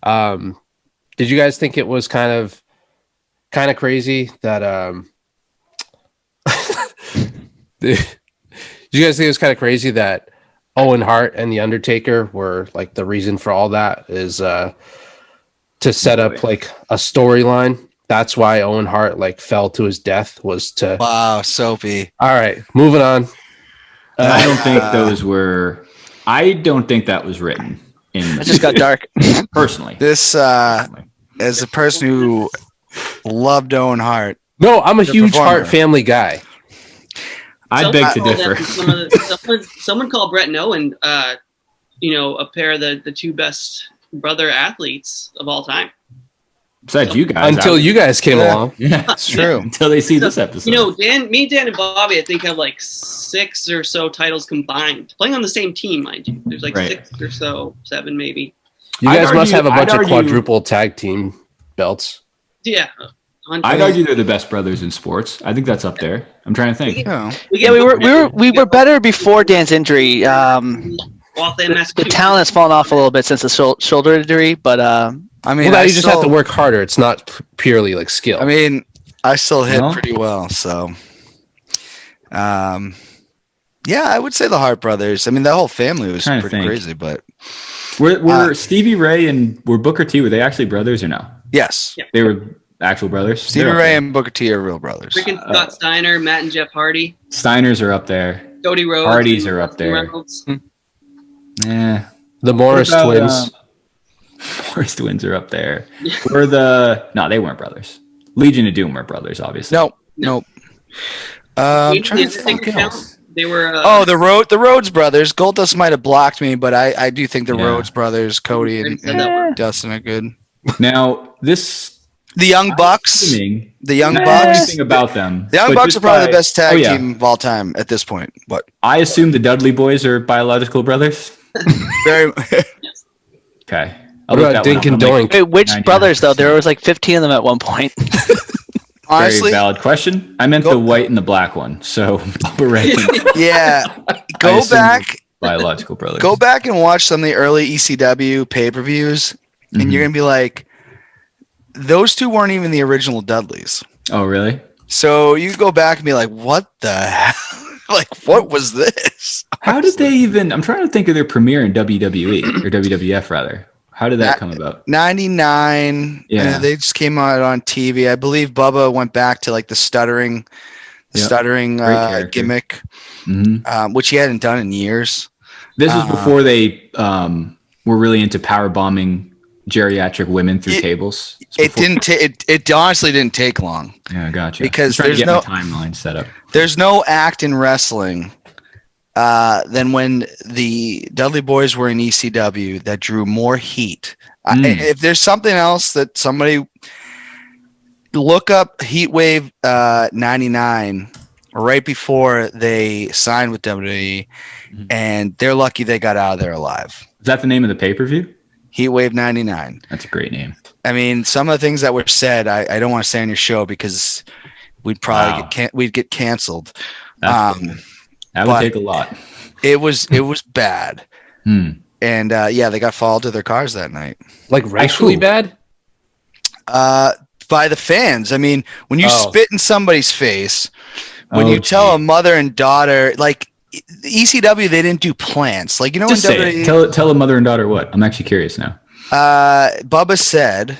Did you guys think it was kind of crazy that did you guys think it was kind of crazy that Owen Hart and the Undertaker were like the reason for all that? Is to set up like a storyline. That's why Owen Hart like fell to his death, was to. Wow, Soapy. All right, moving on. I don't think those were. I don't think that was written in. It just got dark. Personally. This, as a person who loved Owen Hart, No, I'm a huge performer. Hart family guy. I beg to differ. Someone called Brett and Owen, a pair of the two best brother athletes of all time. Besides you guys. Until you guys came along. Yeah, it's true. Until they see this episode. Dan and Bobby, I think, have like 6 or so titles combined. Playing on the same team, mind you. There's like 6 or so, 7 maybe. You guys must have a bunch of quadruple tag team belts. Yeah. I'd argue they're the best brothers in sports. I think that's up there. I'm trying to think. Oh. We were better before Dan's injury. The The talent has fallen off a little bit since the shoulder injury, but I mean, Well, now you just have to work harder. It's not purely like skill. I mean, I still hit No? pretty well, so. Yeah, I would say the Hart brothers. I mean, that whole family was Trying to pretty think. crazy, but Were Stevie Ray and were Booker T, were they actually brothers or no? yes, They were actual brothers? Stevie They're up Ray there. and Booker T are real brothers. Freaking Scott Steiner, Matt and Jeff Hardy, Steiners are up there. Cody Rhodes, Hardys are up there. Reynolds. Yeah. the Morris What about, twins. Morris twins are up there. No, they weren't brothers. Legion of Doom were brothers, obviously. Nope. I'm Even trying the to think. Undertaker count, they were. The Rhodes brothers. Goldust might have blocked me, but I do think the Yeah. Rhodes brothers, Cody and Dustin, are good. Now, this The Young Bucks. assuming The Young not Bucks. anything about them. The Young but Bucks just are probably by- the best tag Oh, yeah. team of all time at this point. But I assume the Dudley boys are biological brothers. very. Okay. What about Dink and Doink? wait, which 99%. brothers though? There was like 15 of them at one point. Honestly, Very valid question. I meant the white and the black one. So, Bubba Ray and yeah. I Go assume back. biological brothers. Go back and watch some of the early ECW pay-per-views, and you're gonna be like, those two weren't even the original Dudleys. Oh, really? So you go back and be like, what the hell? Like, what was this? How did they even? I'm trying to think of their premiere in WWE or WWF rather. How did that come about? 99. Yeah. They just came out on TV. I believe Bubba went back to like the stuttering Yep. Great character. gimmick, Hmm. which he hadn't done in years. This was before they were really into power bombing geriatric women through tables. It's before- It honestly didn't take long. Yeah, gotcha. because I'm trying to there's get my timeline set up. There's no act in wrestling than when the Dudley Boys were in ECW that drew more heat. If there's something else that somebody look up, Heatwave 99 right before they signed with WWE, and they're lucky they got out of there alive. Is that the name of the pay-per-view? Heatwave 99. That's a great name. I mean, some of the things that were said, I don't want to say on your show because we'd probably we'd get canceled. That would but take a lot. It was bad. And they got followed to their cars that night. Like racially bad? By the fans. I mean, when you spit in somebody's face, when Oh, you tell gee. a mother and daughter, like ECW, they didn't do plants. Like, you know, Just when say it. WWE, Tell a mother and daughter what. I'm actually curious now. Bubba said,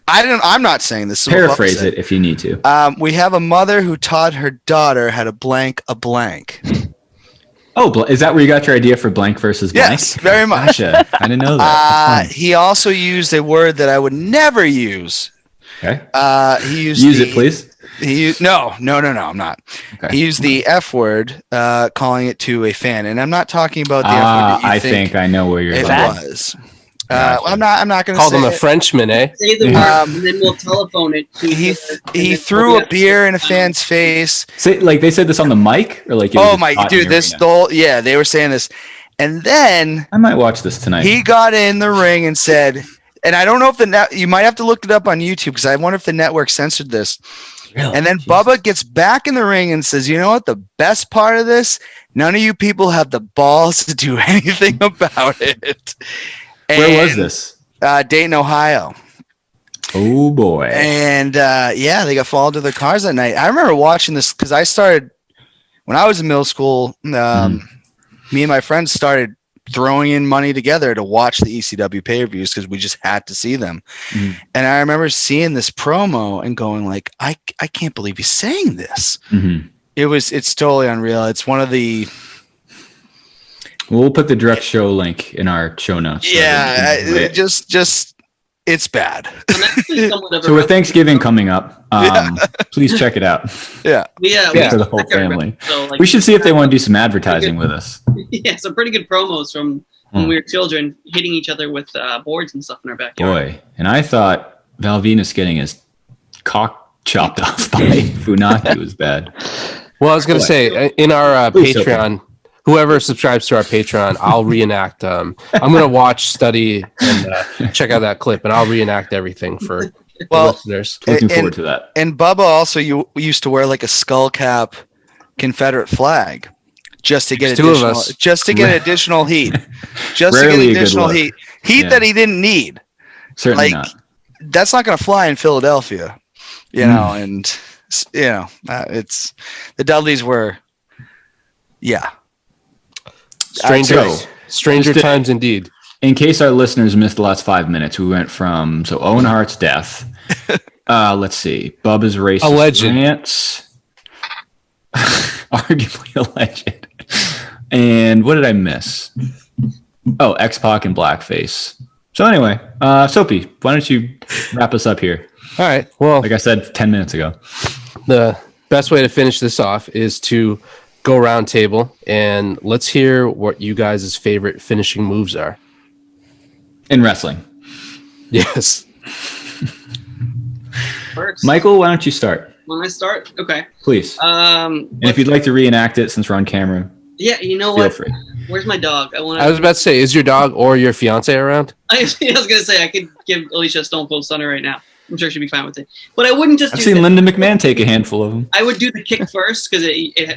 I'm not saying this. Is what Bubba Paraphrase said. it if you need to. We have a mother who taught her daughter how to blank a blank. Oh, is that where you got your idea for blank versus blank? Yes, very much. Gotcha. I didn't know that. That's He also used a word that I would never use. fine. Okay. He used Use it, please. No, I'm not. Okay. He used the F word, calling it to a fan, and I'm not talking about the F word that you I think I know where you're it going. was. Gotcha. I'm not going to Call say them a it. Frenchman, eh? Say the word, and then we'll telephone it to He threw a beer in a fan's face. Say, like they said this on the mic, or like. It was Oh just my hot in dude, the this arena? whole they were saying this, and then I might watch this tonight. he got in the ring and said, and I don't know if you might have to look it up on YouTube because I wonder if the network censored this. Really? And then Jesus. Bubba gets back in the ring and says, "You know what? The best part of this, none of you people have the balls to do anything about it." Where was this? Dayton, Ohio. Oh boy. And they got followed to their cars that night. I remember watching this because I started when I was in middle school. Me and my friends started throwing in money together to watch the ECW pay-per-views because we just had to see them. Mhm. And I remember seeing this promo and going like, I can't believe he's saying this. Mhm. It's totally unreal. It's one of the We'll put the direct show link in our show notes. just it's bad. I'm actually somewhat of a So with wrestling Thanksgiving fan. coming up, please check it out Yeah. Yeah, for the whole family. So, like, We should see if they want to do some advertising with us. yeah, some pretty good promos from when we were children, hitting each other with boards and stuff in our backyard. Boy, and I thought Val Venus getting his cock chopped off by Funaki was bad. Well, I was going to say, in our Please, Patreon, whoever subscribes to our Patreon, I'll reenact. I'm going to watch, study, and check out that clip, and I'll reenact everything for the listeners. Looking forward to that. And Bubba also used to wear like a skull cap Confederate flag just to get Two of additional, us. just to get additional heat, just to Rarely a get good additional look. heat Yeah. that he didn't need. Certainly like, not. That's not going to fly in Philadelphia, you know. And it's the Dudleys were, yeah. Stranger just to- times indeed. In case our listeners missed the last 5 minutes, we went from Owen Hart's death. Let's see, Bubba's racist Alleged. rants, arguably alleged. And what did I miss? Oh, X-Pac and blackface. So anyway, Soapy, why don't you wrap us up here? All right. Well, Like I said 10 minutes ago. the best way to finish this off is to go round table, and let's hear what you guys' favorite finishing moves are. In wrestling. Yes. First, Michael, why don't you start, when I start, okay. please? And if you'd like to reenact it since we're on camera, Yeah, you know feel what? free. Where's my dog? I was about to say, is your dog or your fiance around? I was gonna say I could give Alicia a Stone Cold Stunner right now. I'm sure she'd be fine with it. But I wouldn't just I've do seen that. Linda McMahon take a handful of them. I would do the kick first because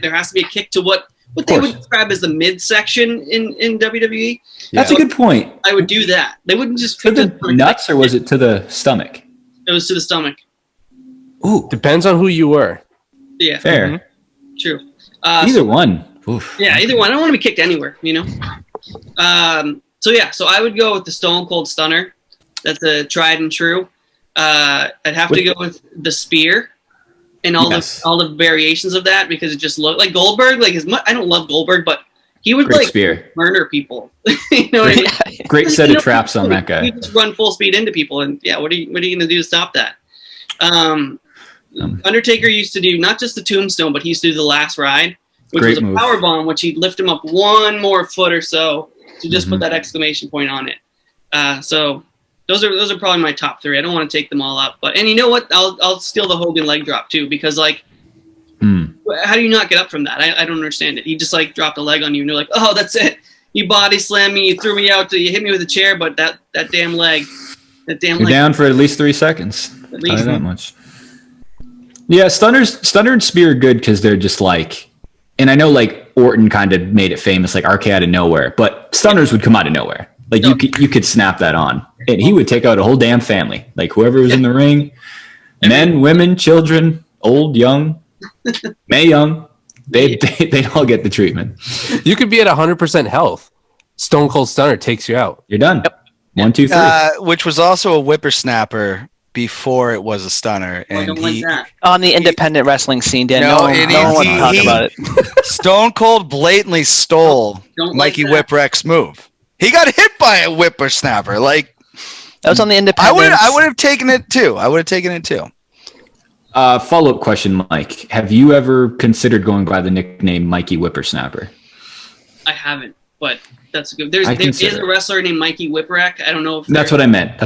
there has to be a kick to what they course. would describe as the midsection in WWE. That's a good point. I would do that. They wouldn't just To kick the stomach. nuts, or was it to the stomach? It was to the stomach. Ooh, Depends on who you were. Yeah, fair. true. Either one. Oof. Yeah, either one. I don't want to be kicked anywhere, you know? So I would go with the Stone Cold Stunner. That's a tried and true. I'd have to go with the spear and all the variations of that because it just looked like Goldberg. Like I don't love Goldberg, but he would Great like spear. murder people. You know what I mean? Great set of traps on that guy. He just run full speed into people, and yeah, what are you going to do to stop that? Undertaker used to do not just the tombstone, but he used to do the last ride, which Great was a move. power bomb, which he'd lift him up one more foot or so to just put that exclamation point on it. So those are probably my top three. I don't want to take them all up, and you know what? I'll steal the Hogan leg drop too because like, how do you not get up from that? I don't understand it. He just like dropped a leg on you, and you're like, oh, that's it. You body slammed me, you threw me out, you hit me with a chair, but that damn leg, You're down for at least 3 seconds. At least. That much. Yeah, Stunner and Spear are good because they're just like, and I know like Orton kind of made it famous, like RK out of nowhere, but Stunners would come out of nowhere. Like you could snap that on, and he would take out a whole damn family. Like whoever was in the ring, men, women, children, old, young, Mae Young, they'd all get the treatment. You could be at 100% health. Stone Cold Stunner takes you out. You're done. Yep. 1, 2, 3. Which was also a whippersnapper before it was a stunner. I And don't like that. On the independent wrestling scene, Dan. No, No one wants to he- talk he- about it. Stone Cold blatantly stole Don't like Mikey that. Whipwreck's move. He got hit by a whippersnapper. Like That was on the I independent. would have taken it too. Follow-up question, Mike. Have you ever considered going by the nickname Mikey Whippersnapper? I haven't, but that's good. I There is consider a wrestler named Mikey Whipwreck. I don't know if That's what I meant.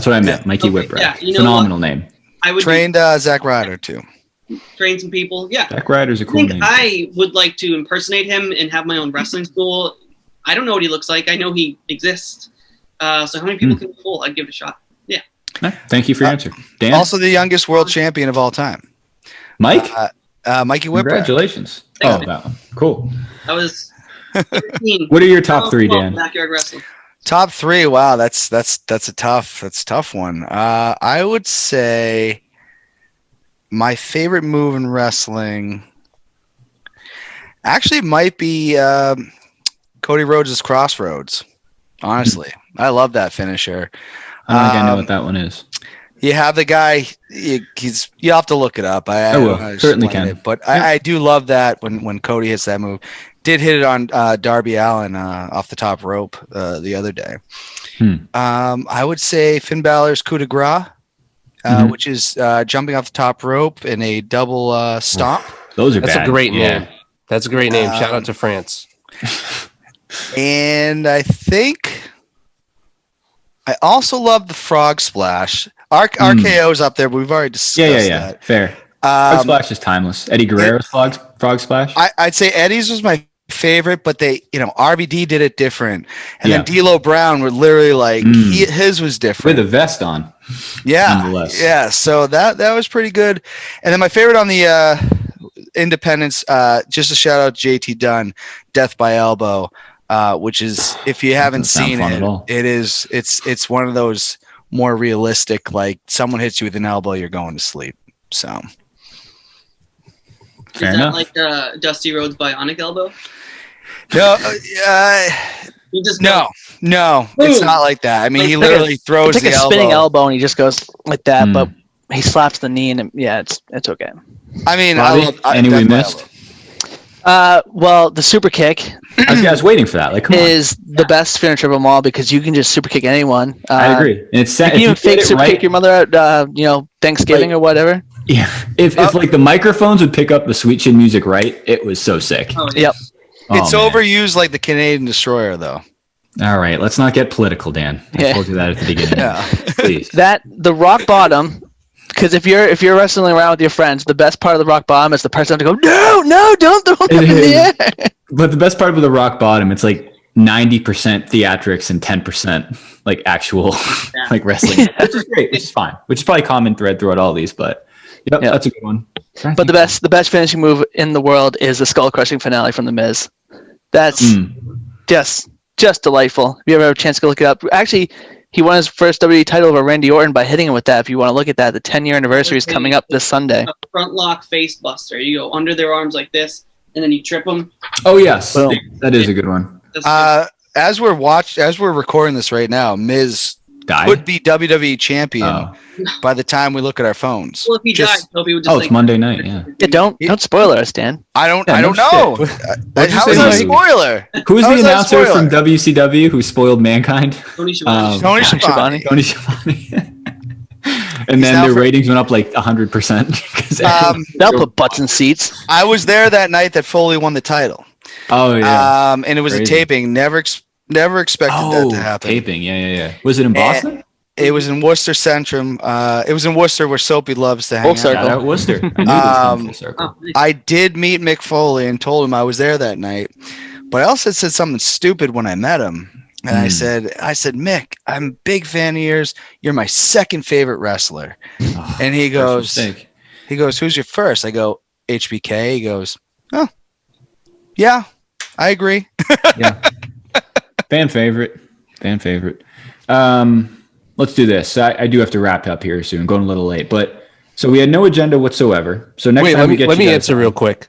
Mikey Okay, Whipwreck. yeah, you know Phenomenal name. I would Trained Zack Ryder too. train some people. Yeah, Zack Ryder's a I cool think name. I would like to impersonate him and have my own wrestling school. I don't know what he looks like. I know he exists. So how many people can fool? I'd give it a shot. Yeah. Thank you for your answer. Dan? Also the youngest world champion of all time. Mike? Mikey Whipwreck. Congratulations. Thanks, Oh, that one. Cool. I was 13. What are your top 3, Dan? Backyard wrestling. Top 3. Wow, that's a tough one. I would say my favorite move in wrestling actually might be Cody Rhodes' Crossroads. Honestly, I love that finisher. I don't think I know what that one is. You have the guy. You have to look it up. I will. don't know how to Certainly explain can. it, but I do love that when Cody hits that move. Did hit it on Darby Allin off the top rope the other day. I would say Finn Balor's coup de grace, which is jumping off the top rope in a double stomp. Those are That's bad. a great name. That's a great name. Shout out to France. And I think I also love the frog splash. RKO's up there, but we've already discussed that. Fair. Frog Splash is timeless. Eddie Guerrero's frog Splash. I'd say Eddie's was my favorite, but RVD did it different, and then D'Lo Brown were literally like his was different with a vest on. Yeah. So that was pretty good. And then my favorite on the Independence, just a shout out to JT Dunn, Death by Elbow, which is, if you haven't seen it, it's one of those more realistic, like someone hits you with an elbow, you're going to sleep. So. Fair is enough. that like Dusty Rhodes' bionic elbow? No, You just no, it's not like that. I mean, he literally throws It's like the a elbow. spinning elbow, and he just goes like that. But he slaps the knee, and it's okay. I mean, any we missed? Well, the super kick I was waiting for that. Like, come on. is the best finisher of them all because you can just super kick anyone. I agree. And it's You can even fake super kick your mother at Thanksgiving or whatever. Yeah. If like the microphones would pick up the Sweet Chin music right, it was so sick. Oh, yeah. Yep. It's overused like the Canadian Destroyer, though. All right, let's not get political, Dan. I told you that at the beginning. Please. The rock bottom, because if you're wrestling around with your friends, the best part of the rock bottom is the person to go, no, don't throw them in the air. But the best part of the rock bottom, it's like 90% theatrics and 10% like actual like wrestling, which is great, which is fine, which is probably a common thread throughout all these. But that's a good one. But the best finishing move in the world is the skull crushing finale from The Miz. That's just delightful. If you ever have a chance to go look it up, actually, he won his first WWE title over Randy Orton by hitting him with that. If you want to look at that, the 10-year anniversary is coming up this Sunday. A front lock face buster. You go under their arms like this, and then you trip them. Oh yes, Boom. that is a good one. As we're recording this right now, Miz could be WWE champion by the time we look at our phones. Well, if he died, Toby would just it's Monday night. Yeah. Don't spoil us, Dan. I don't no know. How is that a spoiler? Who's the announcer from WCW who spoiled Mankind? Tony Schiavone. Tony Schiavone. Tony Schiavone. And then their ratings went up like 100%. They'll put butts in seats. I was there that night that Foley won the title. Oh yeah. And it was a taping. Never expected that to happen. Taping. Yeah. Was it in Boston? It was in Worcester Centrum. It was in Worcester, where Soapy loves to hang Shout out Worcester. I knew it was full circle. I did meet Mick Foley and told him I was there that night, but I also said something stupid when I met him. And I said, Mick, I'm a big fan of yours. You're my second favorite wrestler. And he goes, who's your first? I go, HBK. He goes, oh, yeah, I agree. Yeah. Fan favorite. Let's do this. I do have to wrap up here soon. Going a little late, but so we had no agenda whatsoever. So next time let me answer really quick.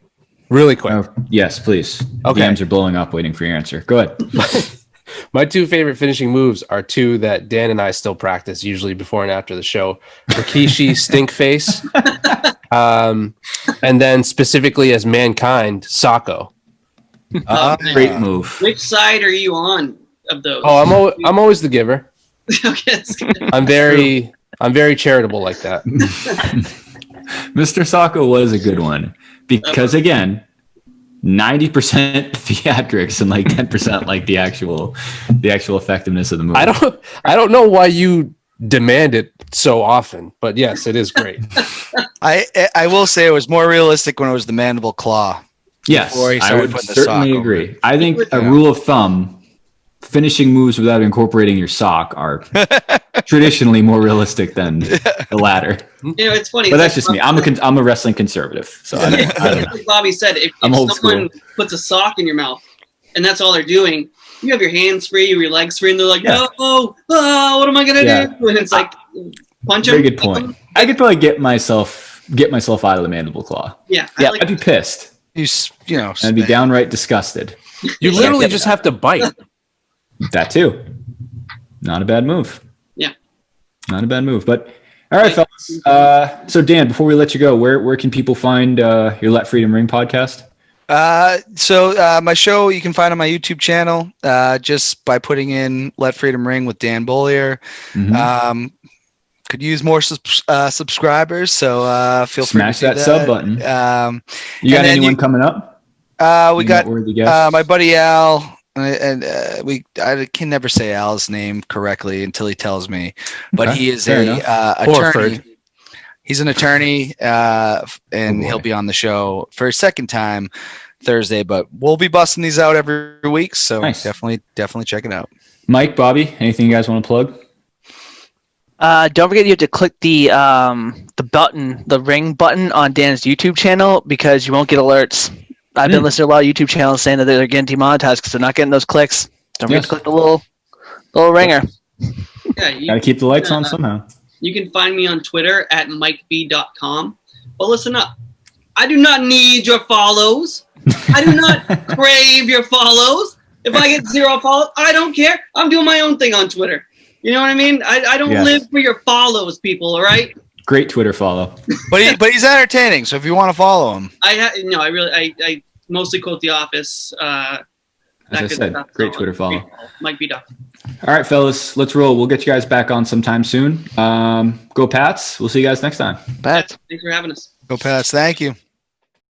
Yes, please. Okay. DMs are blowing up waiting for your answer. Go ahead. My two favorite finishing moves are two that Dan and I still practice, usually before and after the show. Rikishi stink face, and then specifically as Mankind, Socko. Great move. Which side are you on of those? Oh, I'm always the giver. Okay, that's good. I'm very charitable like that. Mr. Socko was a good one because again, 90% theatrics and like 10% like the actual effectiveness of the movie. I don't know why you demand it so often, but yes, it is great. I will say it was more realistic when it was the mandible claw. Yes, I would certainly agree. I think a rule of thumb: finishing moves without incorporating your sock are traditionally more realistic than the latter. It's funny. But that's just me. I'm a wrestling conservative. So I don't know. Like Bobby said, if old someone puts a sock in your mouth and that's all they're doing, you have your hands free, your legs free, and they're like, no, what am I gonna do? And it's like, punch them. Very good point. I could probably get myself out of the mandible claw. Yeah. I'd be pissed. I'd be downright disgusted. You literally just have to bite. That too. Not a bad move. Yeah. Not a bad move. But all right, fellas. So Dan, before we let you go, where can people find your Let Freedom Ring podcast? So my show you can find on my YouTube channel just by putting in Let Freedom Ring with Dan Beaulieu. Could use more subscribers, so feel free to smash that sub button. You got anyone coming up? We got my buddy Al, and I can never say Al's name correctly until he tells me, but Okay, he is fair attorney. He's an attorney, and he'll be on the show for a second time Thursday. But we'll be busting these out every week, so nice. definitely check it out. Mike, Bobby, anything you guys want to plug? Don't forget you have to click the button, the ring button on Dan's YouTube channel because you won't get alerts. I've been listening to a lot of YouTube channels saying that they're getting demonetized because they're not getting those clicks. Don't forget to click the little ringer. Yeah, Gotta keep the lights on somehow. You can find me on Twitter at mikeb.com. But listen up. I do not need your follows. I do not crave your follows. If I get 0 follows, I don't care. I'm doing my own thing on Twitter. You know what I mean? I don't live for your follows, people, all right? Great Twitter follow. But he's entertaining, so if you want to follow him. I mostly quote The Office. As I said, great Twitter follow. Mike B. Duff. All right, fellas, let's roll. We'll get you guys back on sometime soon. Go Pats. We'll see you guys next time. Pats. Thanks for having us. Go Pats. Thank you.